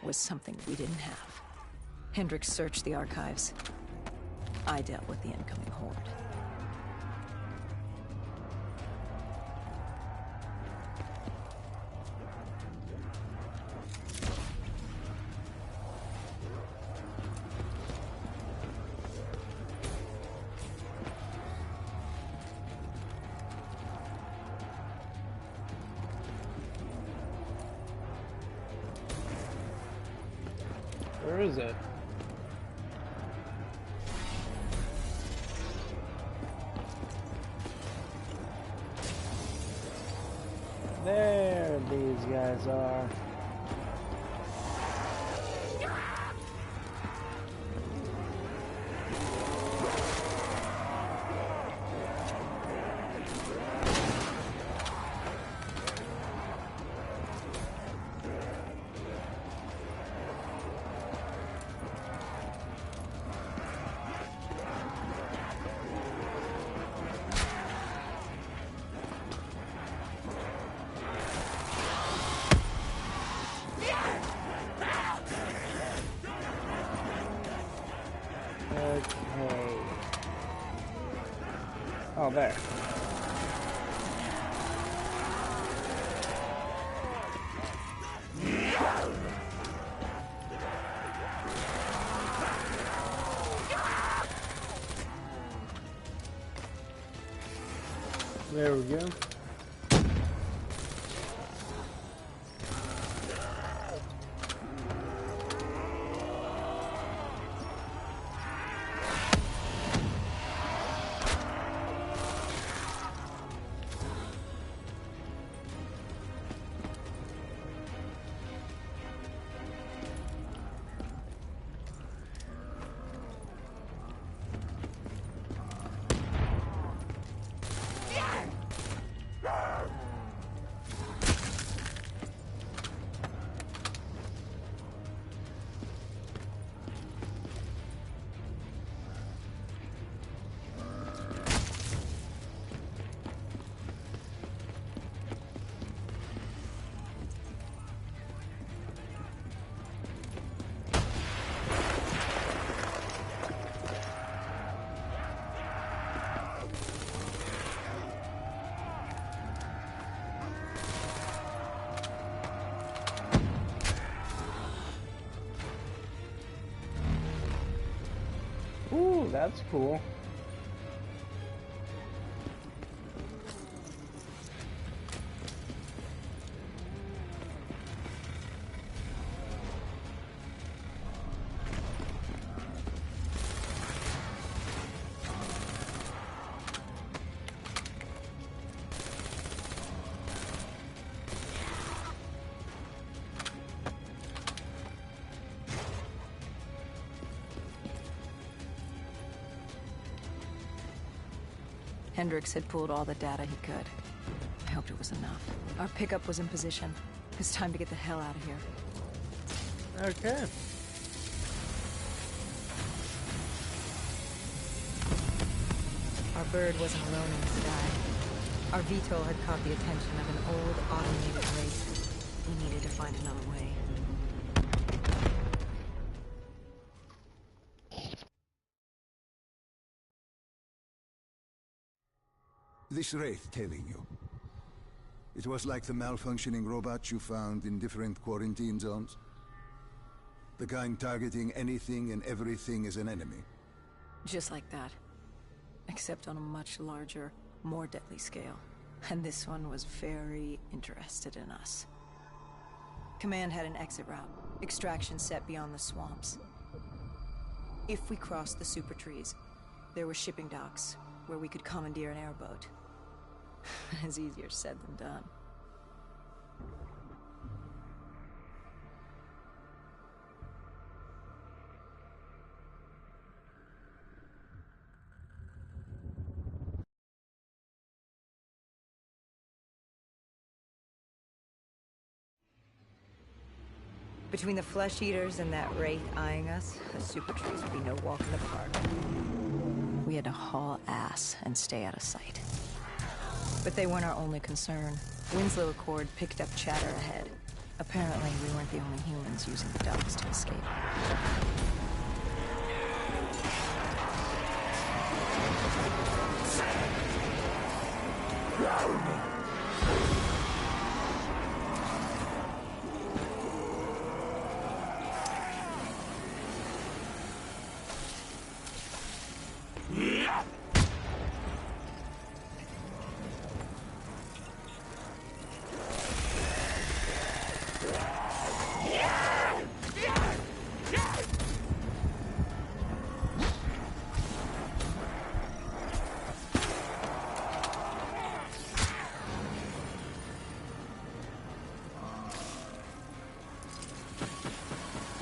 was something we didn't have. Hendricks searched the archives. I dealt with the incoming horde. Where is it? There these guys are. Okay. Oh, there. There we go. Ooh, that's cool. Hendricks had pulled all the data he could. I hoped it was enough. Our pickup was in position. It's time to get the hell out of here. Okay. Our bird wasn't alone in the sky. Our VTOL had caught the attention of an old, automated race. We needed to find another way. This wraith telling you. It was like the malfunctioning robots you found in different quarantine zones. The kind targeting anything and everything as an enemy. Just like that. Except on a much larger, more deadly scale. And this one was very interested in us. Command had an exit route. Extraction set beyond the swamps. If we crossed the super trees, there were shipping docks where we could commandeer an airboat. It's easier said than done. Between the flesh eaters and that wraith eyeing us, the super trees would be no walk in the park. We had to haul ass and stay out of sight. But they weren't our only concern. Winslow Accord picked up chatter ahead. Apparently, we weren't the only humans using the docks to escape.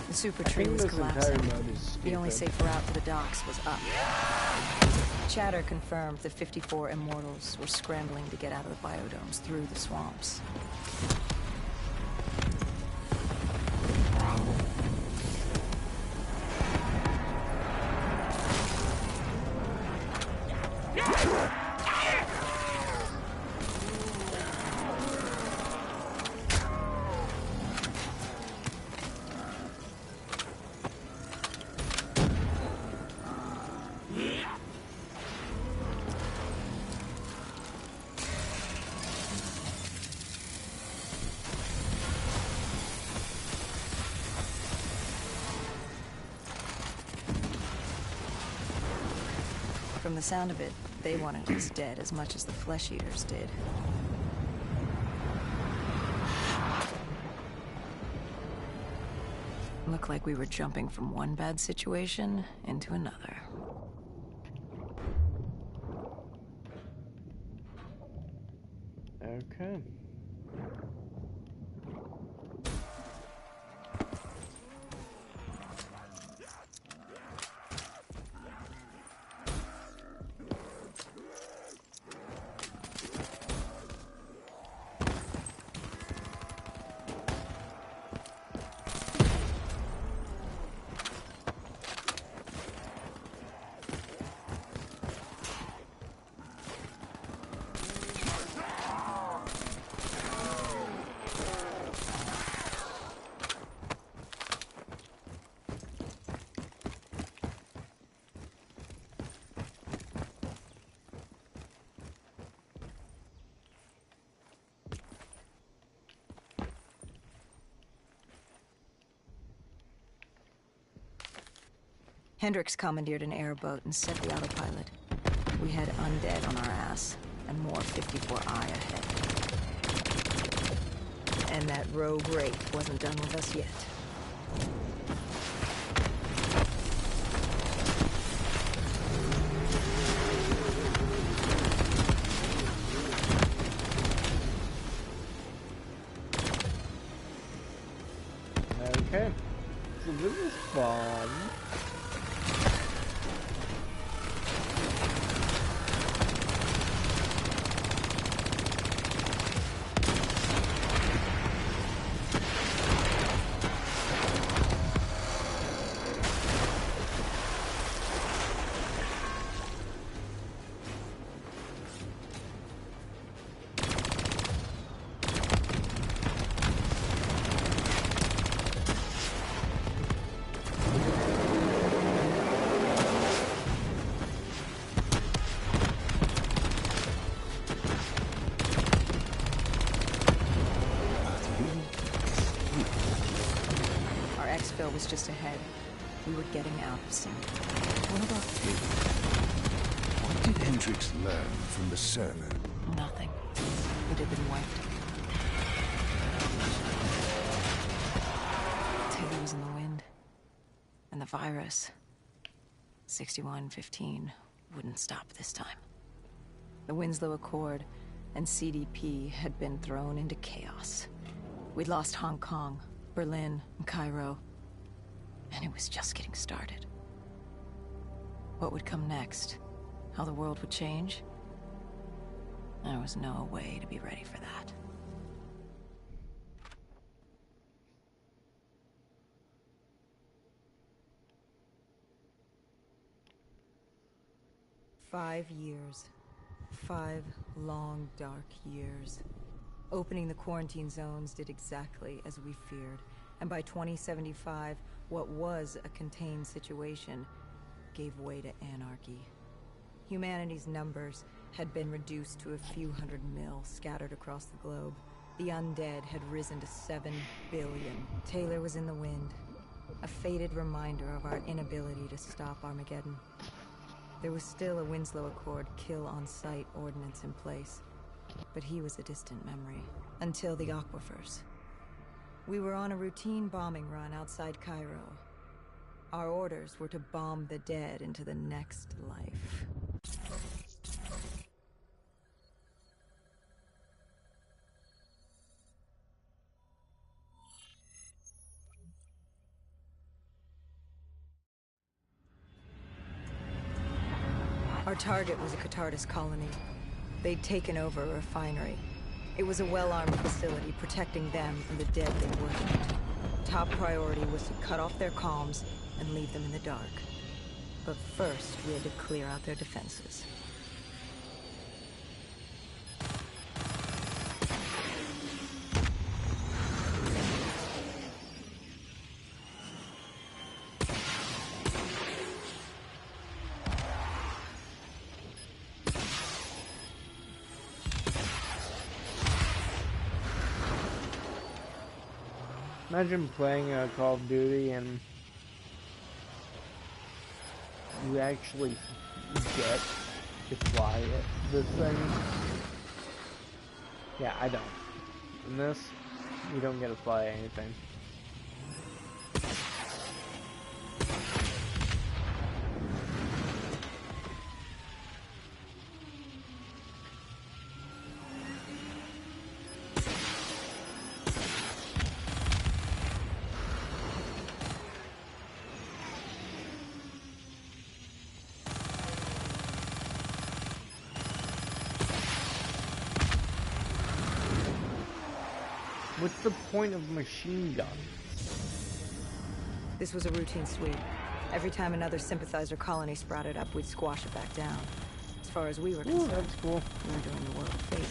The super tree was collapsing. The only safe route to the docks was up. Chatter confirmed that 54 immortals were scrambling to get out of the biodomes through the swamps. From the sound of it, they wanted us dead as much as the flesh eaters did. Looked like we were jumping from one bad situation into another. Okay. Hendricks commandeered an airboat and set the autopilot. We had undead on our ass, and more 54I ahead. And that rogue wraith wasn't done with us yet. Okay. So this is fun. Cisco was just ahead. We were getting out of sync. What about Taylor? What did Hendricks learn from the server? Nothing. It had been wiped. Taylor was in the wind. And the virus, 6115, wouldn't stop this time. The Winslow Accord and CDP had been thrown into chaos. We'd lost Hong Kong, Berlin, and Cairo. And it was just getting started. What would come next? How the world would change? There was no way to be ready for that. "5 years. 5 long, dark years. Opening the quarantine zones did exactly as we feared. And by 2075, what was a contained situation gave way to anarchy. Humanity's numbers had been reduced to a few hundred mil scattered across the globe. The undead had risen to 7 billion. Taylor was in the wind, a faded reminder of our inability to stop Armageddon. There was still a Winslow Accord kill-on-sight ordinance in place, but he was a distant memory, until the aquifers. We were on a routine bombing run outside Cairo. Our orders were to bomb the dead into the next life. Our target was a Catardus colony. They'd taken over a refinery. It was a well-armed facility protecting them from the dead they worshipped. Top priority was to cut off their comms and leave them in the dark. But first, we had to clear out their defenses. Imagine playing Call of Duty and you actually get to fly this thing. Yeah, I don't. In this, you don't get to fly anything. What's the point of machine guns? This was a routine sweep. Every time another sympathizer colony sprouted up, we'd squash it back down. As far as we were concerned, that's cool. we were doing the world a favor.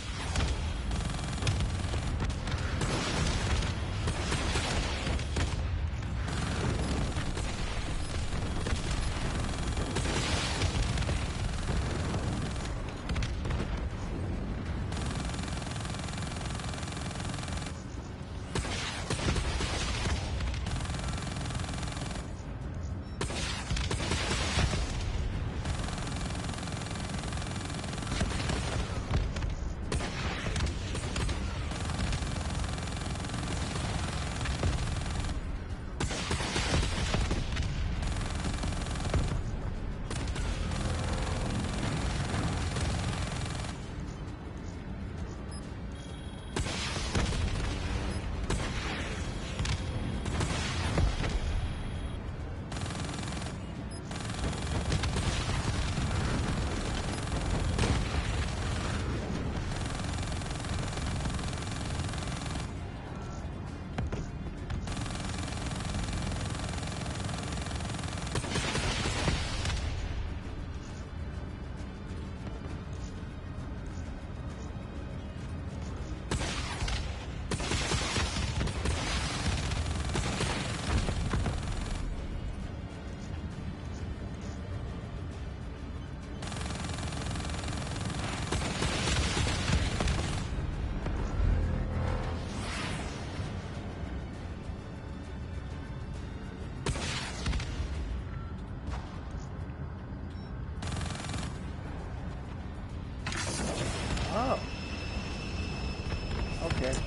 Okay.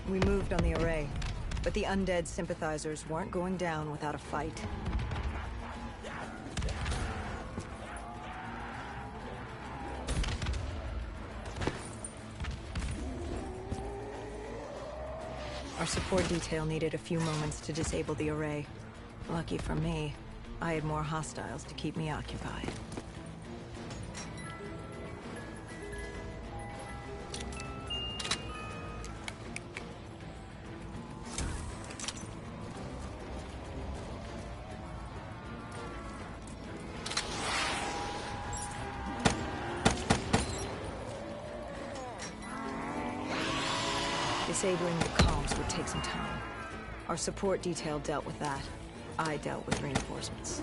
We moved on the array, but the undead sympathizers weren't going down without a fight. Our support detail needed a few moments to disable the array. Lucky for me, I had more hostiles to keep me occupied. Disabling the comms would take some time. Our support detail dealt with that. I dealt with reinforcements.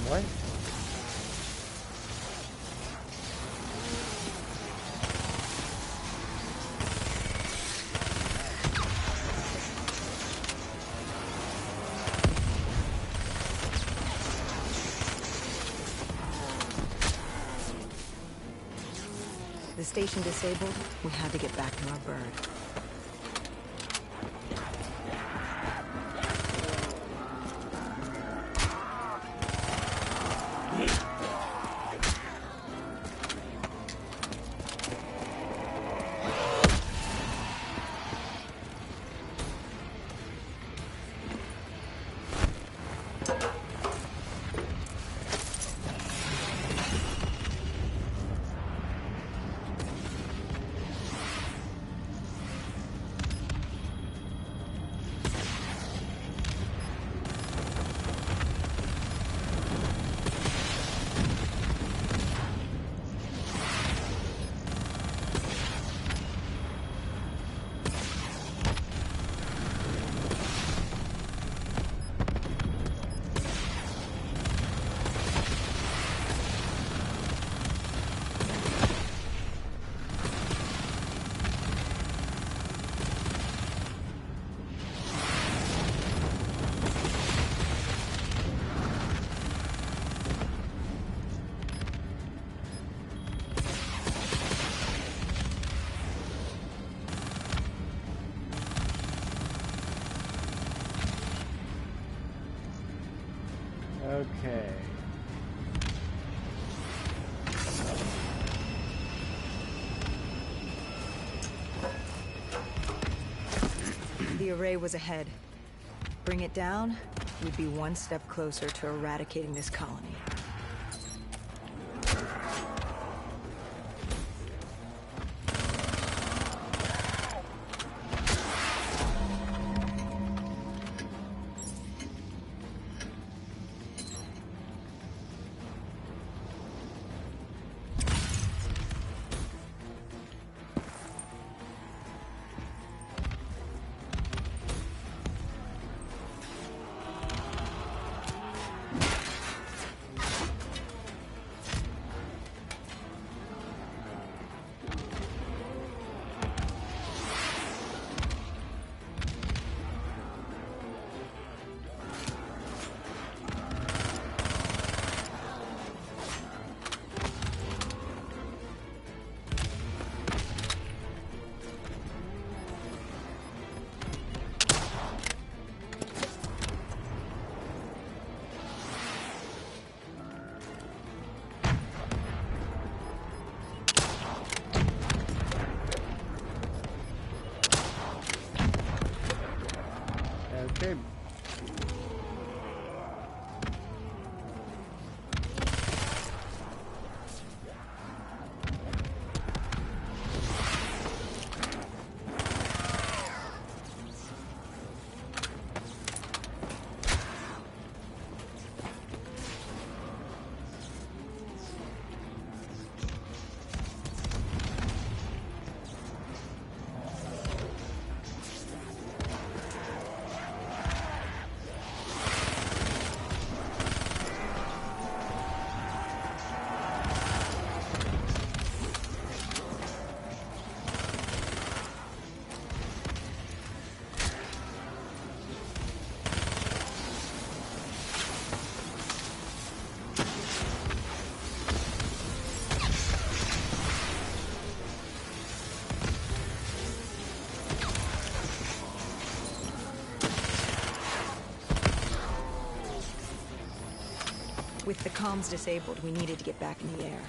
What? The station disabled, we had to get back to our bird. Okay. The array was ahead. Bring it down, we'd be one step closer to eradicating this colony. With the comms disabled, we needed to get back in the air.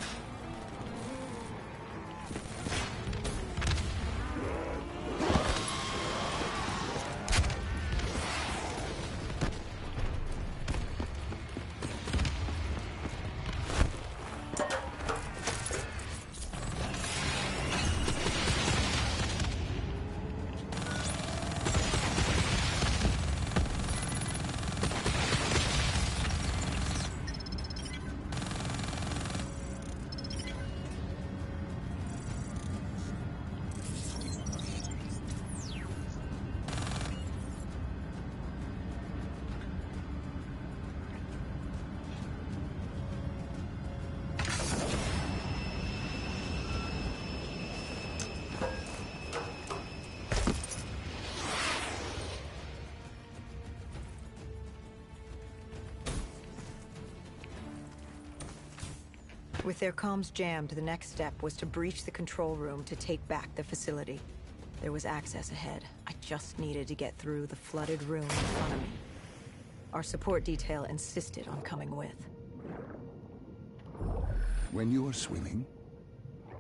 With their comms jammed, the next step was to breach the control room to take back the facility. There was access ahead. I just needed to get through the flooded room in front of me. Our support detail insisted on coming with. When you were swimming,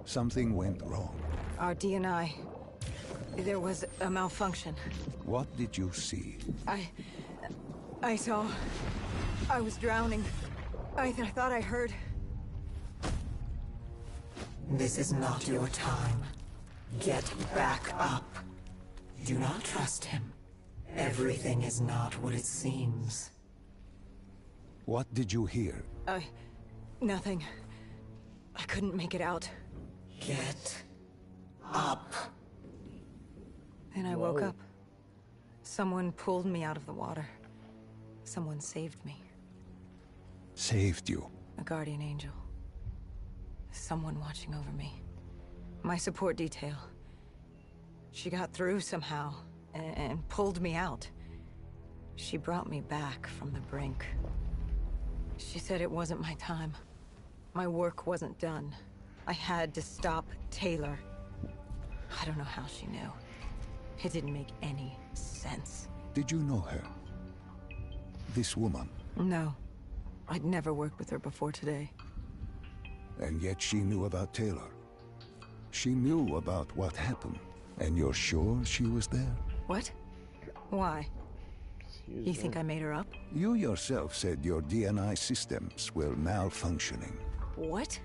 something went wrong. Our D&I... There was a malfunction. What did you see? I saw... I was drowning. I thought I heard... This is not your time. Get back up. Do not trust him. Everything is not what it seems. What did you hear? Nothing. I couldn't make it out. Get up. Then I woke up. Someone pulled me out of the water. Someone saved me. Saved you? A guardian angel. Someone watching over me. My support detail. She got through somehow, and pulled me out. She brought me back from the brink. She said it wasn't my time. My work wasn't done. I had to stop Taylor. I don't know how she knew. It didn't make any sense. Did you know her? This woman? No. I'd never worked with her before today. And yet she knew about Taylor. She knew about what happened. And you're sure she was there? What? Why? You think I made her up? You yourself said your D&I systems were malfunctioning. What?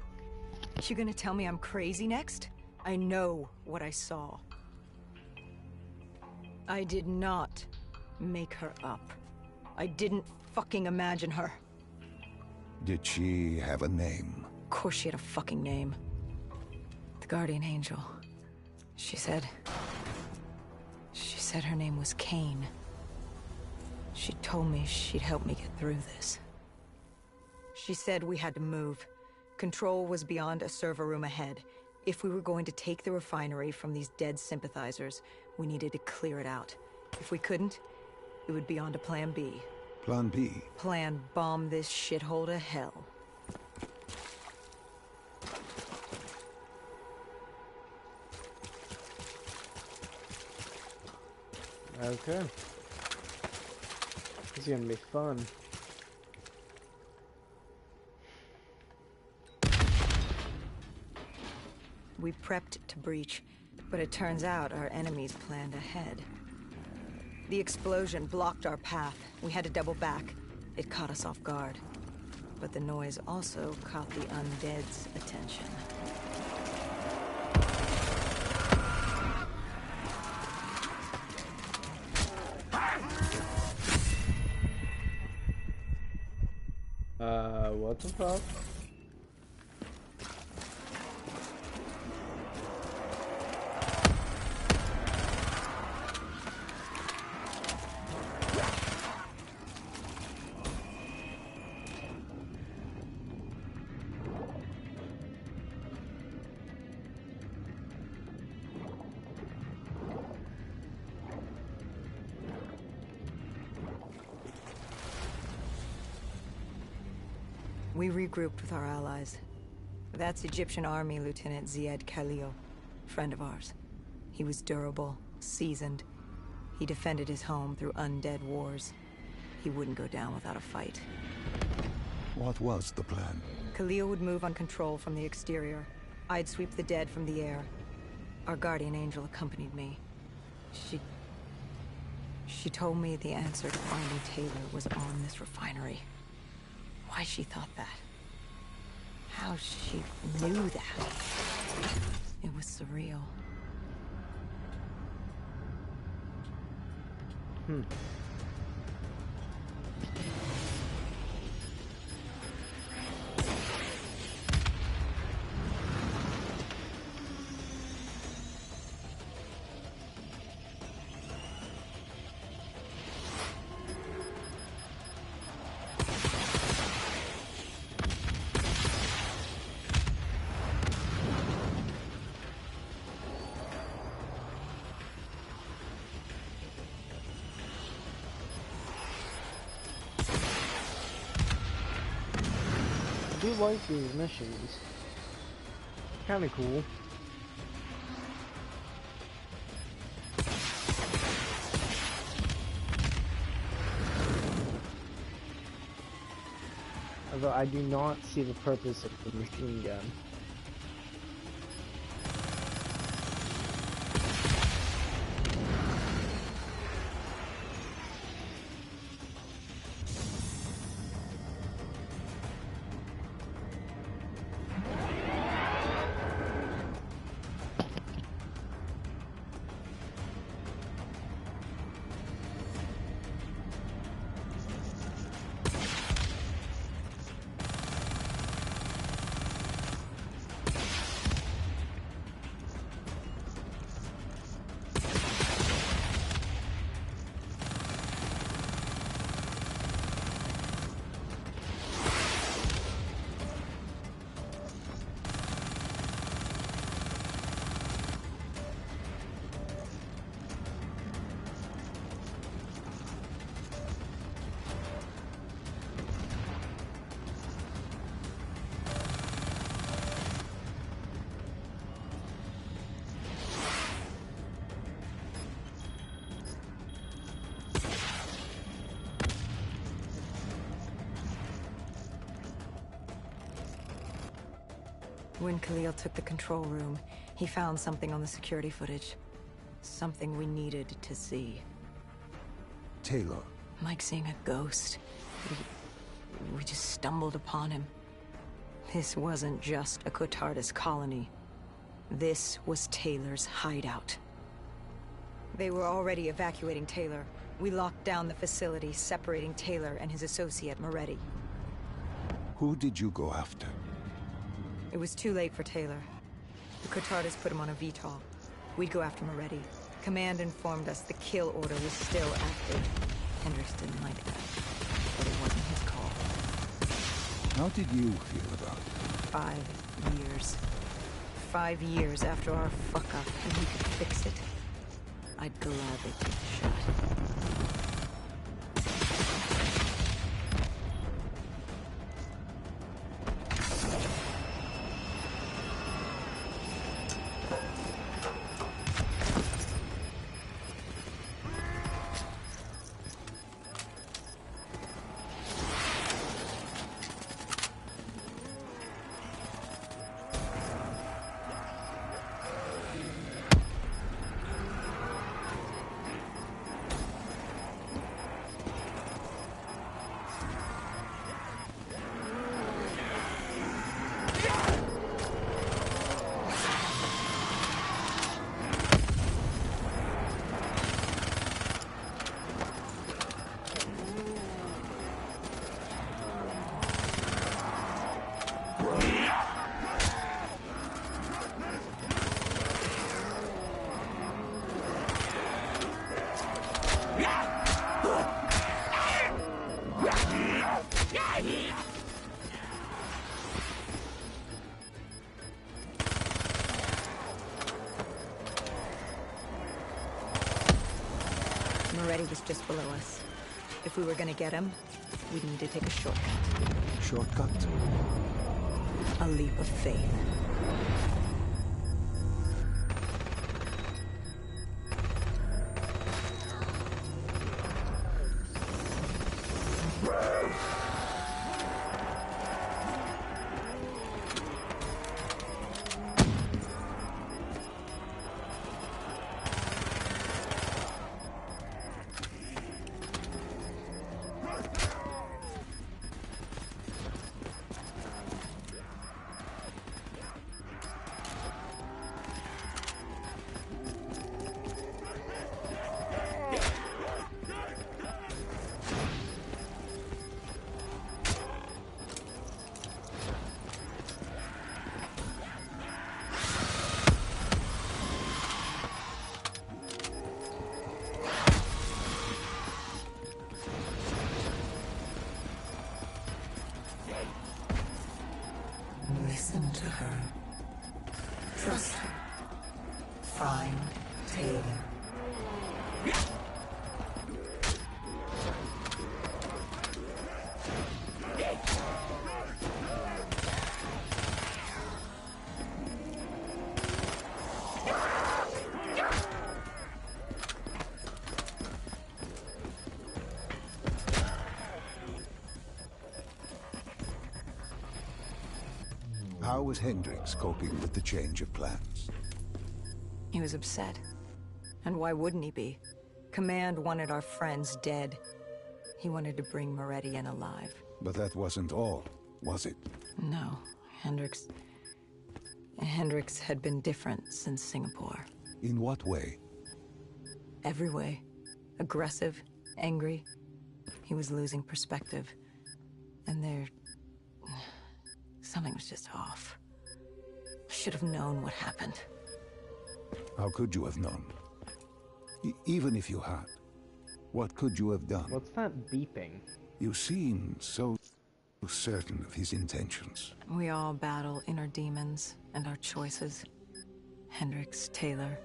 You gonna tell me I'm crazy next? I know what I saw. I did not make her up. I didn't fucking imagine her. Did she have a name? Of course she had a fucking name. The Guardian Angel. She said her name was Kane. She told me she'd help me get through this. She said we had to move. Control was beyond a server room ahead. If we were going to take the refinery from these dead sympathizers, we needed to clear it out. If we couldn't, it would be on to Plan B. Plan B? Plan bomb this shithole to hell. Okay. This is gonna be fun. We prepped to breach, but it turns out our enemies planned ahead. The explosion blocked our path. We had to double back. It caught us off guard. But the noise also caught the undead's attention. What the fuck? We regrouped with our allies. That's Egyptian Army Lieutenant Ziad Khalil, friend of ours. He was durable, seasoned. He defended his home through undead wars. He wouldn't go down without a fight. What was the plan? Khalil would move on control from the exterior. I'd sweep the dead from the air. Our guardian angel accompanied me. She told me the answer to finding Taylor was on this refinery. Why she thought that. How she knew that. It was surreal. I do like these missions. Kinda cool. Although I do not see the purpose of the machine gun. When Khalil took the control room, he found something on the security footage. Something we needed to see. Taylor. Like seeing a ghost. We just stumbled upon him. This wasn't just a Cotardis colony. This was Taylor's hideout. They were already evacuating Taylor. We locked down the facility, separating Taylor and his associate, Moretti. Who did you go after? It was too late for Taylor. The Cotardis put him on a VTOL. We'd go after Moretti. Command informed us the kill order was still active. Hendricks didn't like that, but it wasn't his call. How did you feel about it? 5 years. 5 years after our fuck-up, and he could fix it. I'd gladly take the shot. Moretti was just below us. If we were gonna get him, we'd need to take a shortcut. Shortcut? A leap of faith. Listen to her. Trust her. Find Taylor. How was Hendrix coping with the change of plans? He was upset. And why wouldn't he be? Command wanted our friends dead. He wanted to bring Moretti in alive. But that wasn't all, was it? No, Hendrix had been different since Singapore. In what way? Every way. Aggressive, angry. He was losing perspective. And something was just off. I should have known what happened. How could you have known? Even if you had, what could you have done? What's that beeping? You seem so certain of his intentions. We all battle inner demons and our choices. Hendrix, Taylor.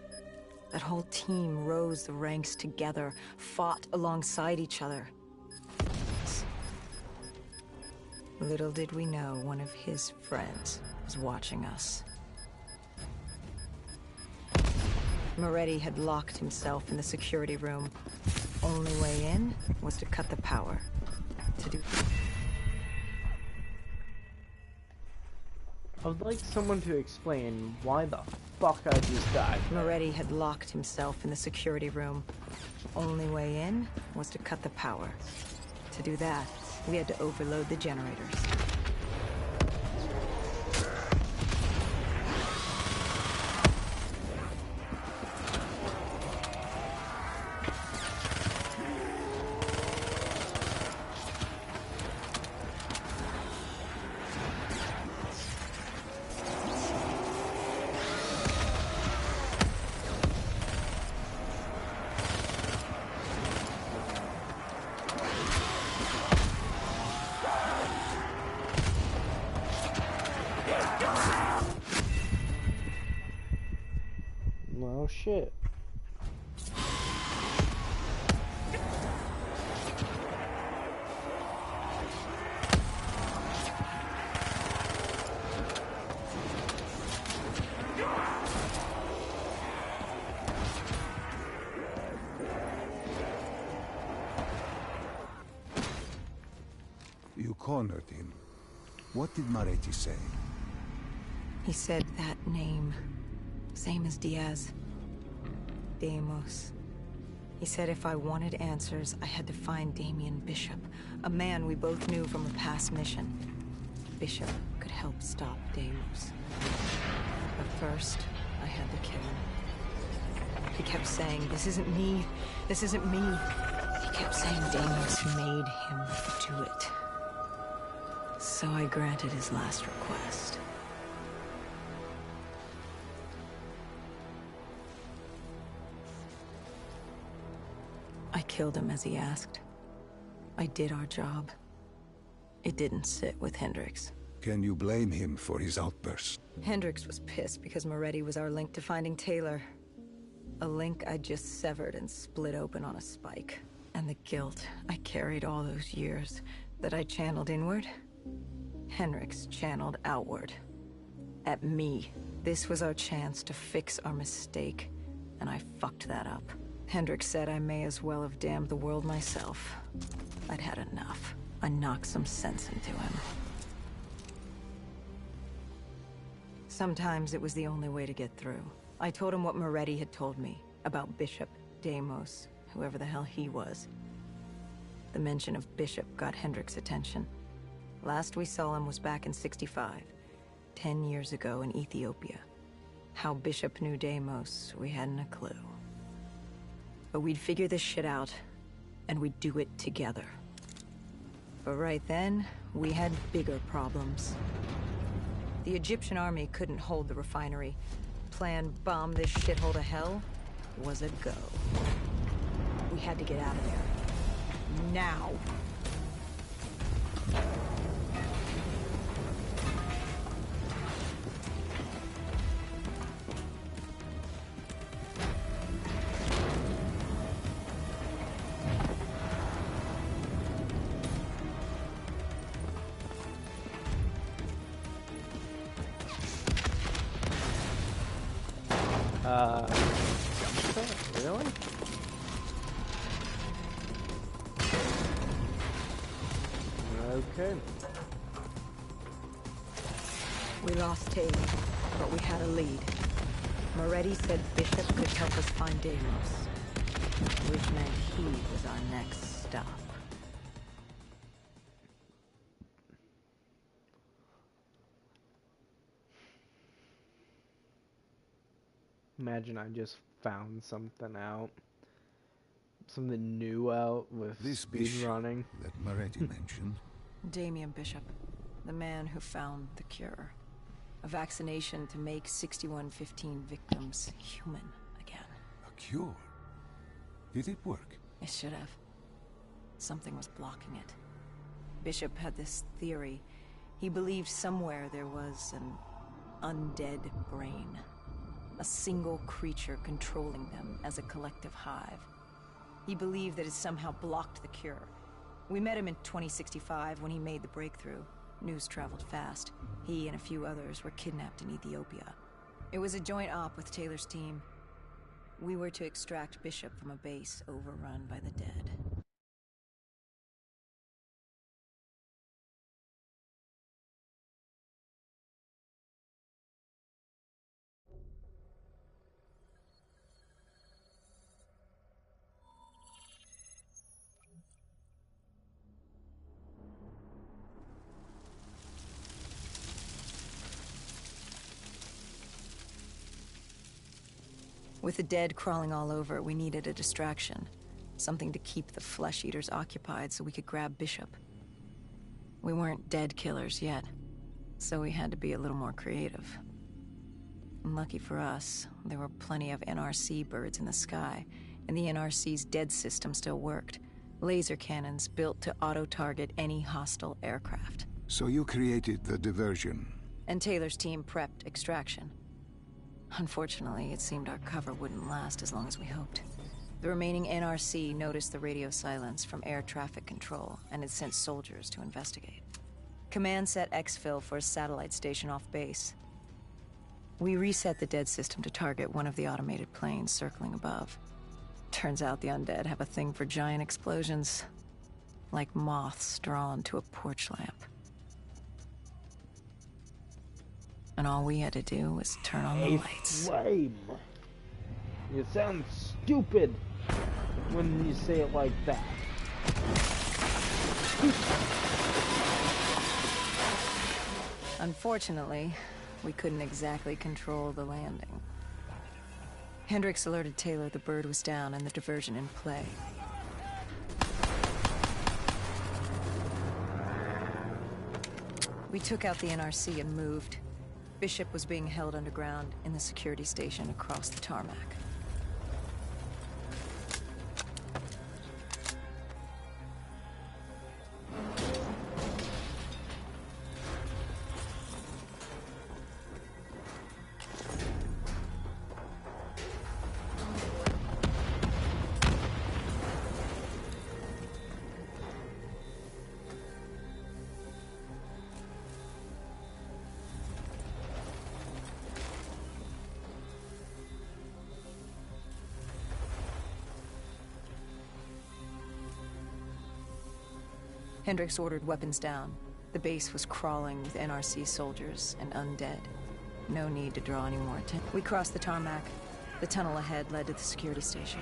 That whole team rose the ranks together, fought alongside each other. Little did we know one of his friends was watching us. Moretti had locked himself in the security room. Only way in was to cut the power. I would like someone to explain why the fuck I just died. Moretti had locked himself in the security room. Only way in was to cut the power. To do that, we had to overload the generators. Well, shit. You cornered him. What did Moretti say? He said that name. Same as Diaz. Deimos. He said if I wanted answers, I had to find Damien Bishop, a man we both knew from a past mission. Bishop could help stop Deimos. But first, I had to kill him. He kept saying, this isn't me, this isn't me. He kept saying Deimos made him do it. So I granted his last request. I killed him as he asked. I did our job. It didn't sit with Hendrix. Can you blame him for his outburst? Hendrix was pissed because Moretti was our link to finding Taylor. A link I just severed and split open on a spike. And the guilt I carried all those years that I channeled inward, Hendrix channeled outward. At me. This was our chance to fix our mistake, and I fucked that up. Hendrix said I may as well have damned the world myself. I'd had enough. I knocked some sense into him. Sometimes it was the only way to get through. I told him what Moretti had told me about Bishop, Deimos, whoever the hell he was. The mention of Bishop got Hendrix's attention. Last we saw him was back in '65, 10 years ago in Ethiopia. How Bishop knew Deimos, we hadn't a clue. But we'd figure this shit out, and we'd do it together. But right then, we had bigger problems. The Egyptian army couldn't hold the refinery. Plan bomb this shithole to hell was a go. We had to get out of there. Now! Really? Okay. We lost Taylor, but we had a lead. Moretti said Bishop could help us find Deimos, which meant he was our next stop. Imagine I just found something out. Something new out with This speed Bishop running. that Moretti mentioned. Damien Bishop, the man who found the cure. A vaccination to make 6115 victims human again. A cure? Did it work? It should have. Something was blocking it. Bishop had this theory. He believed somewhere there was an undead brain. A single creature controlling them as a collective hive. He believed that it somehow blocked the cure. We met him in 2065 when he made the breakthrough. News traveled fast. He and a few others were kidnapped in Ethiopia. It was a joint op with Taylor's team. We were to extract Bishop from a base overrun by the dead. With the dead crawling all over, we needed a distraction. Something to keep the flesh eaters occupied so we could grab Bishop. We weren't dead killers yet, so we had to be a little more creative. And lucky for us, there were plenty of NRC birds in the sky, and the NRC's dead system still worked. Laser cannons built to auto-target any hostile aircraft. So you created the diversion. And Taylor's team prepped extraction. Unfortunately, it seemed our cover wouldn't last as long as we hoped. The remaining NRC noticed the radio silence from air traffic control and had sent soldiers to investigate. Command set exfil for a satellite station off base. We reset the dead system to target one of the automated planes circling above. Turns out the undead have a thing for giant explosions, like moths drawn to a porch lamp. And all we had to do was turn on the lights. Flame. You sound stupid when you say it like that. Unfortunately, we couldn't exactly control the landing. Hendricks alerted Taylor the bird was down and the diversion in play. We took out the NRC and moved. Bishop was being held underground in the security station across the tarmac. Hendricks ordered weapons down. The base was crawling with NRC soldiers and undead. No need to draw any more attention. We crossed the tarmac. The tunnel ahead led to the security station.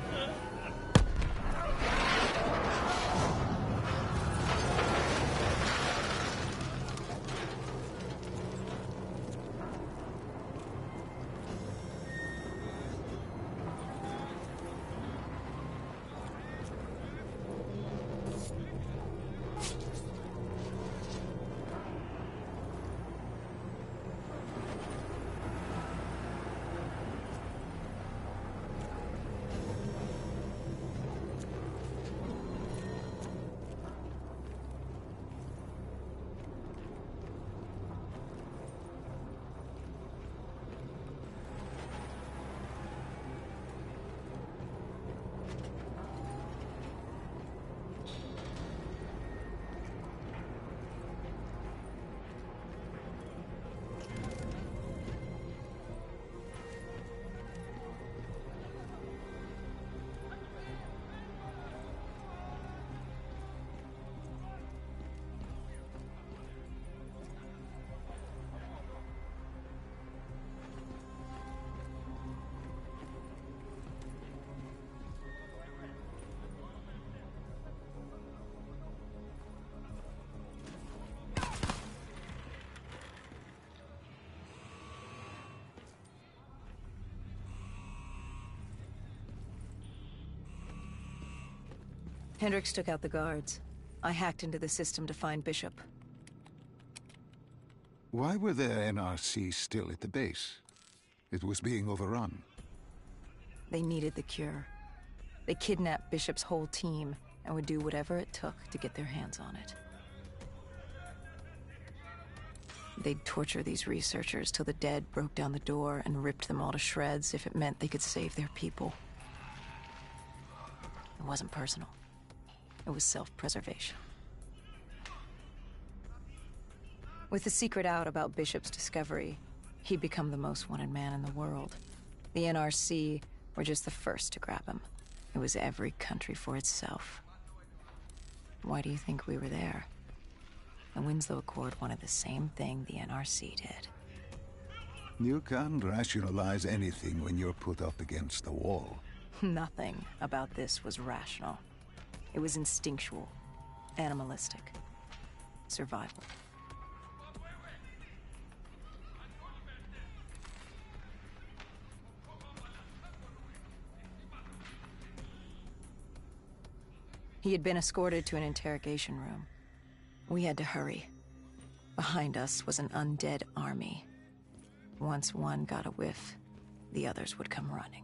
Hendricks took out the guards. I hacked into the system to find Bishop. Why were the NRC still at the base? It was being overrun. They needed the cure. They kidnapped Bishop's whole team and would do whatever it took to get their hands on it. They'd torture these researchers till the dead broke down the door and ripped them all to shreds if it meant they could save their people. It wasn't personal. It was self-preservation. With the secret out about Bishop's discovery, he'd become the most wanted man in the world. The NRC were just the first to grab him. It was every country for itself. Why do you think we were there? The Winslow Accord wanted the same thing the NRC did. You can't rationalize anything when you're put up against the wall. Nothing about this was rational. It was instinctual, animalistic, survival. He had been escorted to an interrogation room. We had to hurry. Behind us was an undead army. Once one got a whiff, the others would come running.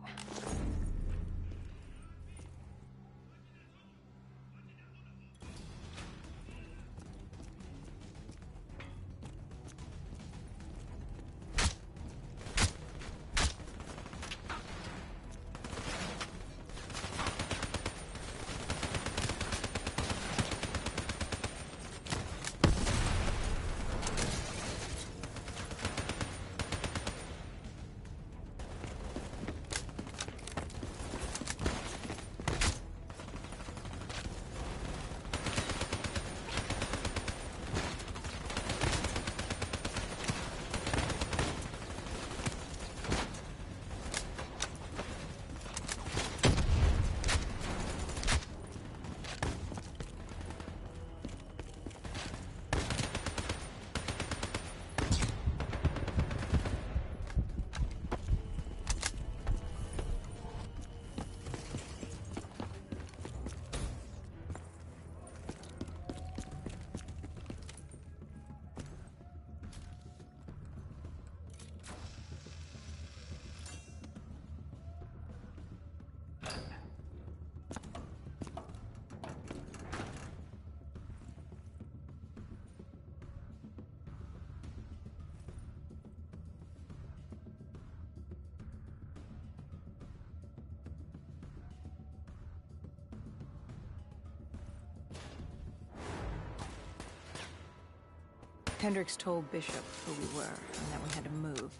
Hendricks told Bishop who we were and that we had to move.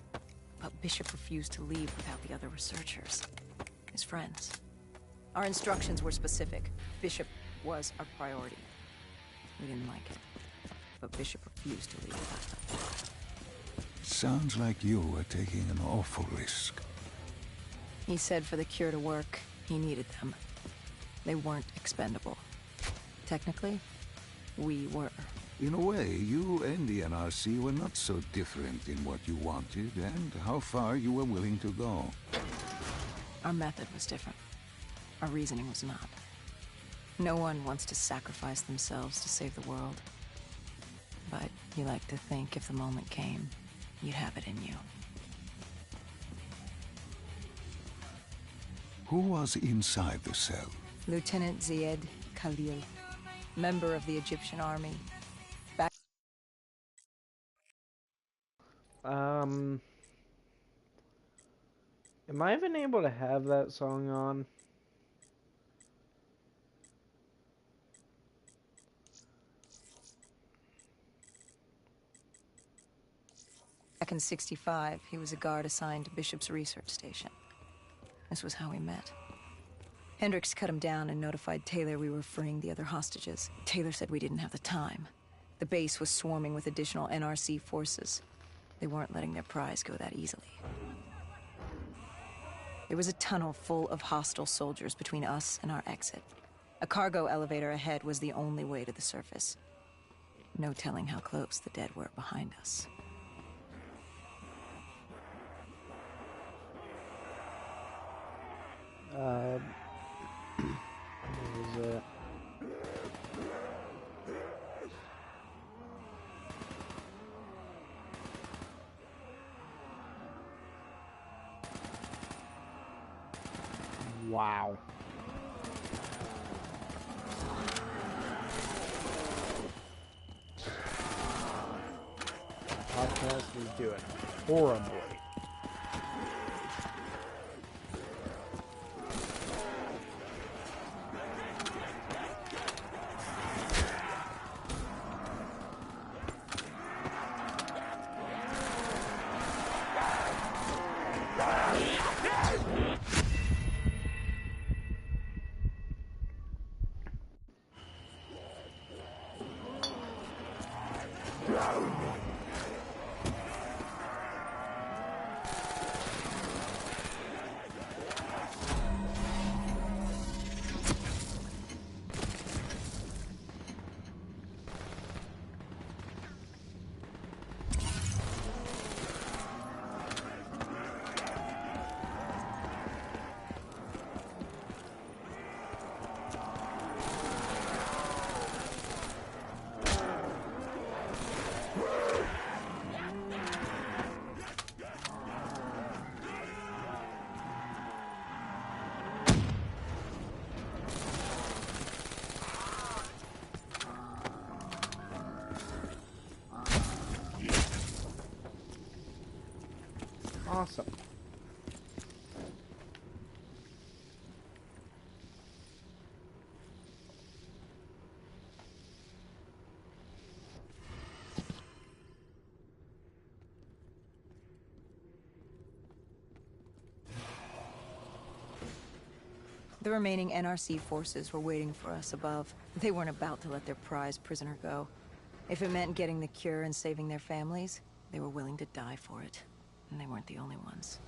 But Bishop refused to leave without the other researchers. His friends. Our instructions were specific. Bishop was our priority. We didn't like it. But Bishop refused to leave without them. Sounds like you were taking an awful risk. He said for the cure to work, he needed them. They weren't expendable. Technically, we were. In a way, you and the NRC were not so different in what you wanted and how far you were willing to go. Our method was different. Our reasoning was not. No one wants to sacrifice themselves to save the world. But you like to think if the moment came, you'd have it in you. Who was inside the cell? Lieutenant Zied Khalil, member of the Egyptian army. Am I even able to have that song on? Back in '65, he was a guard assigned to Bishop's research station. This was how we met. Hendricks cut him down and notified Taylor we were freeing the other hostages. Taylor said we didn't have the time. The base was swarming with additional NRC forces. They weren't letting their prize go that easily. There was a tunnel full of hostile soldiers between us and our exit. A cargo elevator ahead was the only way to the surface. No telling how close the dead were behind us. What was it? Wow. Podcast is doing horribly. Awesome. The remaining NRC forces were waiting for us above. They weren't about to let their prize prisoner go. If it meant getting the cure and saving their families, they were willing to die for it. And they weren't the only ones.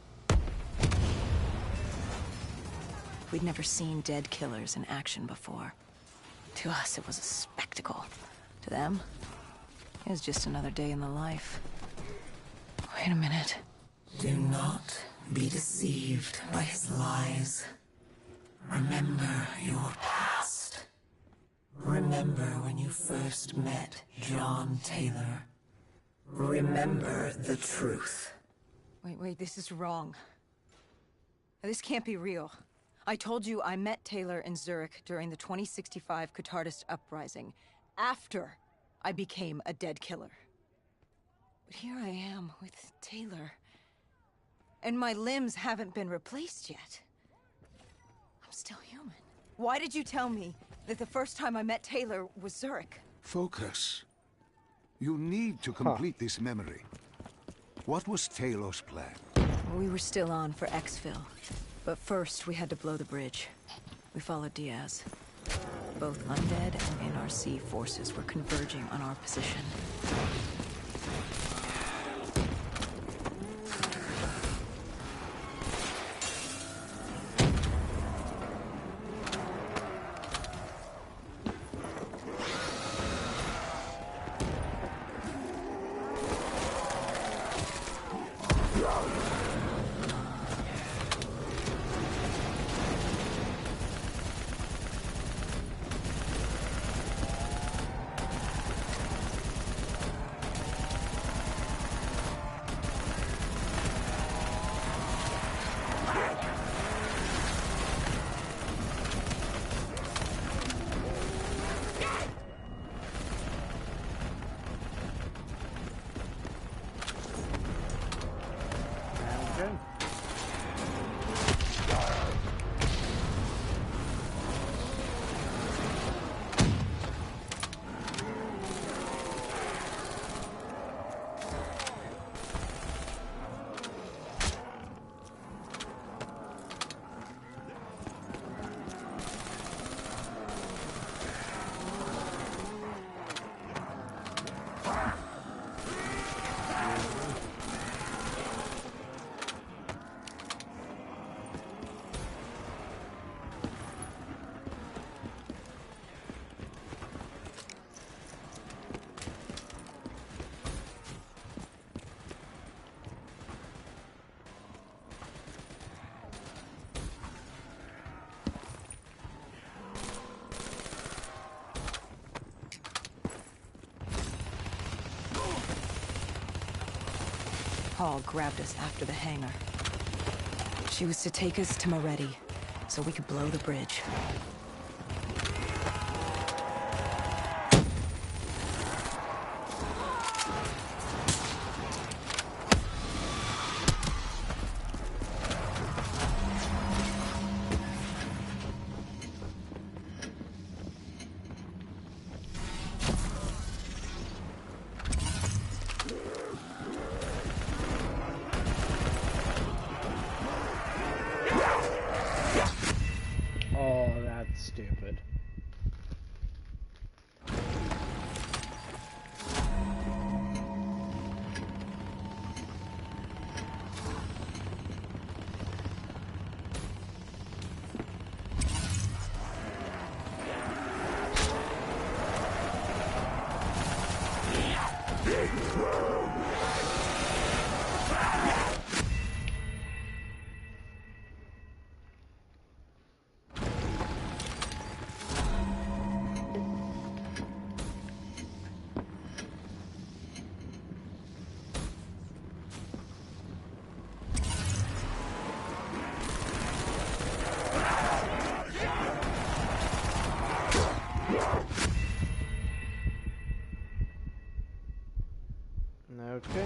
We'd never seen dead killers in action before. To us, it was a spectacle. To them, it was just another day in the life. Wait a minute. Do not be deceived by his lies. Remember your past. Remember when you first met John Taylor. Remember the truth. Wait, this is wrong. This can't be real. I told you I met Taylor in Zurich during the 2065 Catardist Uprising, after I became a dead killer. But here I am with Taylor, and my limbs haven't been replaced yet. I'm still human. Why did you tell me that the first time I met Taylor was Zurich? Focus. You need to complete this memory. What was Taylor's plan? We were still on for exfil, but first we had to blow the bridge. We followed Diaz. Both undead and NRC forces were converging on our position. Paul grabbed us after the hangar. She was to take us to Moretti, so we could blow the bridge. Oh, that's stupid. Okay.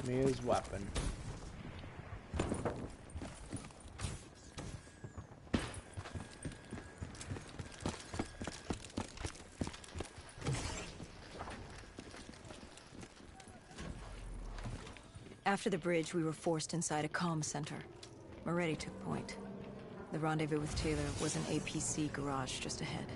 Mia's weapon. After the bridge, we were forced inside a comm center. Moretti took point. The rendezvous with Taylor was an APC garage just ahead.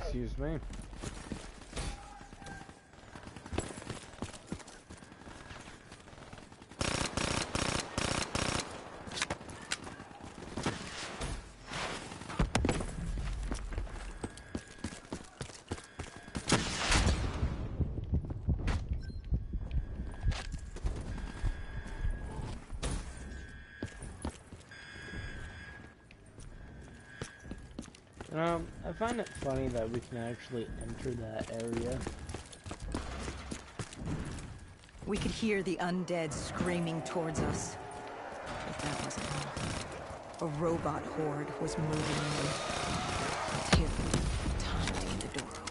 Excuse me. I find it funny that we can actually enter that area. We could hear the undead screaming towards us. But that wasn't all. A robot horde was moving in. Until time to get the door open.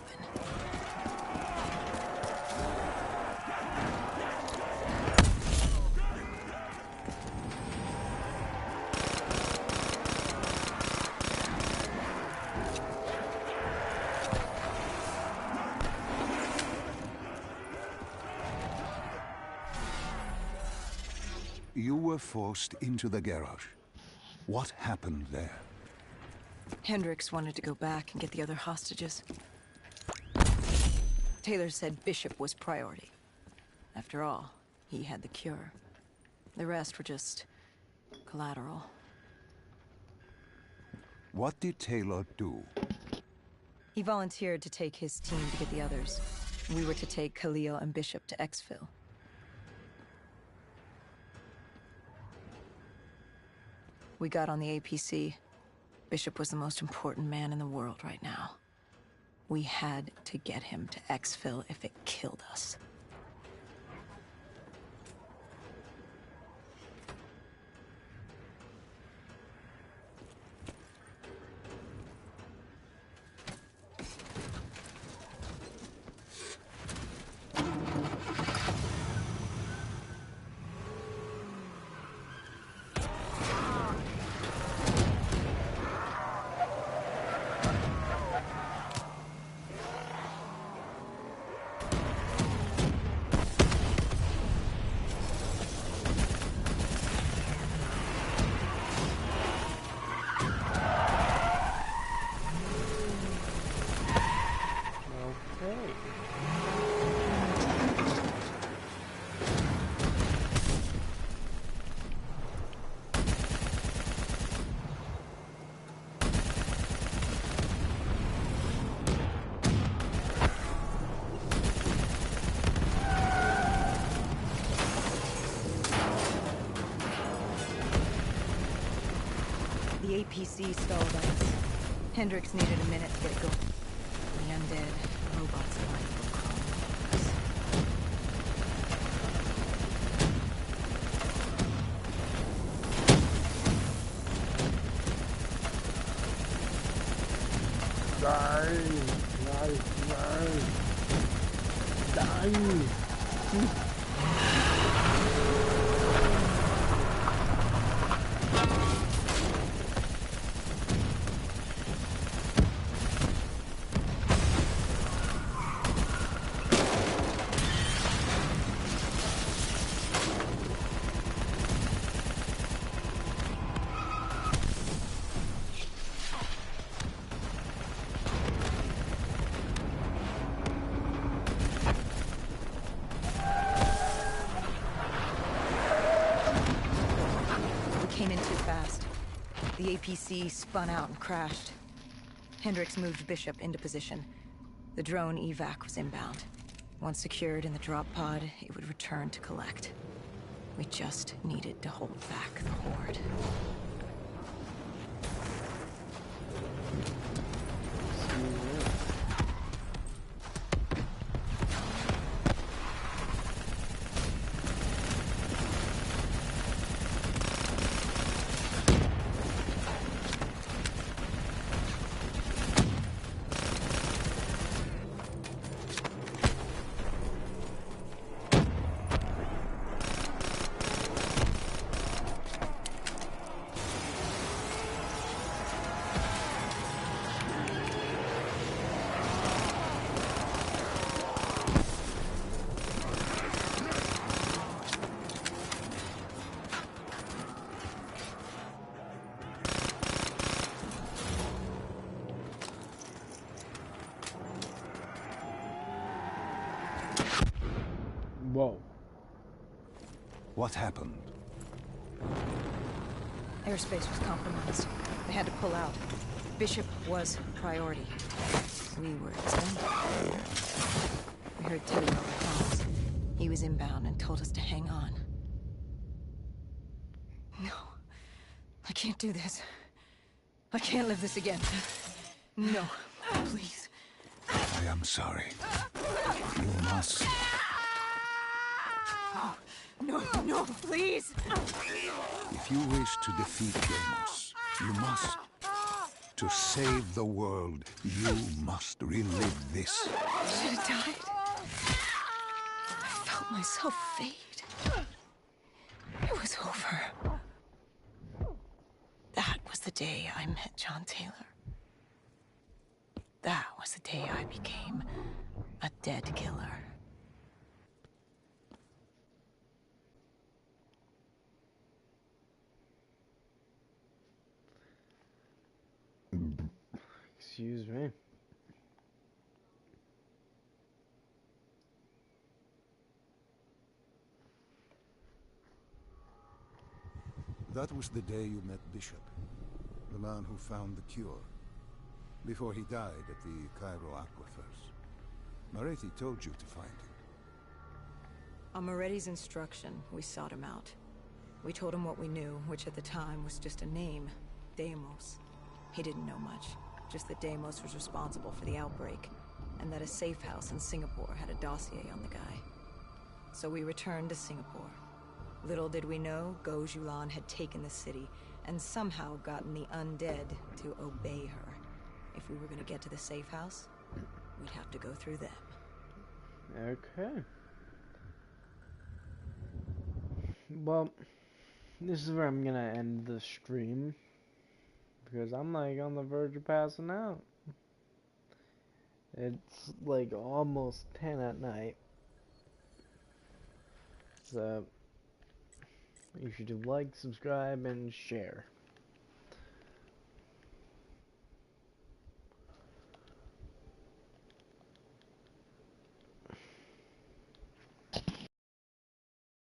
You were forced into the garage. What happened there? Hendricks wanted to go back and get the other hostages. Taylor said Bishop was priority. After all, he had the cure. The rest were just collateral. What did Taylor do? He volunteered to take his team to get the others. We were to take Khalil and Bishop to exfil. We got on the APC. Bishop was the most important man in the world right now. We had to get him to exfil if it killed us. The APC stalled us. Hendricks needed a minute to get it going. The undead robots alike were crawling us. Came in too fast. The APC spun out and crashed. Hendricks moved Bishop into position. The drone evac was inbound. Once secured in the drop pod, it would return to collect. We just needed to hold back the horde. Whoa. What happened? Airspace was compromised. They had to pull out. Bishop was priority. We were expendable. We heard Taylor over comms. He was inbound and told us to hang on. No. I can't do this. I can't live this again. No. Please. I am sorry. You must... No, no, please! If you wish to defeat Deimos, you must. To save the world, you must relive this. I should have died. I felt myself fade. It was over. That was the day I met John Taylor. That was the day I became a dead killer. Excuse me. That was the day you met Bishop, the man who found the cure, before he died at the Cairo aquifers. Moretti told you to find him. On Moretti's instruction, we sought him out. We told him what we knew, which at the time was just a name, Deimos. He didn't know much, just that Deimos was responsible for the outbreak, and that a safe house in Singapore had a dossier on the guy. So we returned to Singapore. Little did we know, Gojulan had taken the city, and somehow gotten the undead to obey her. If we were gonna get to the safe house, we'd have to go through them. Okay. Well, this is where I'm gonna end the stream, because I'm like on the verge of passing out. It's like almost 10 at night. So, you should like, subscribe, and share.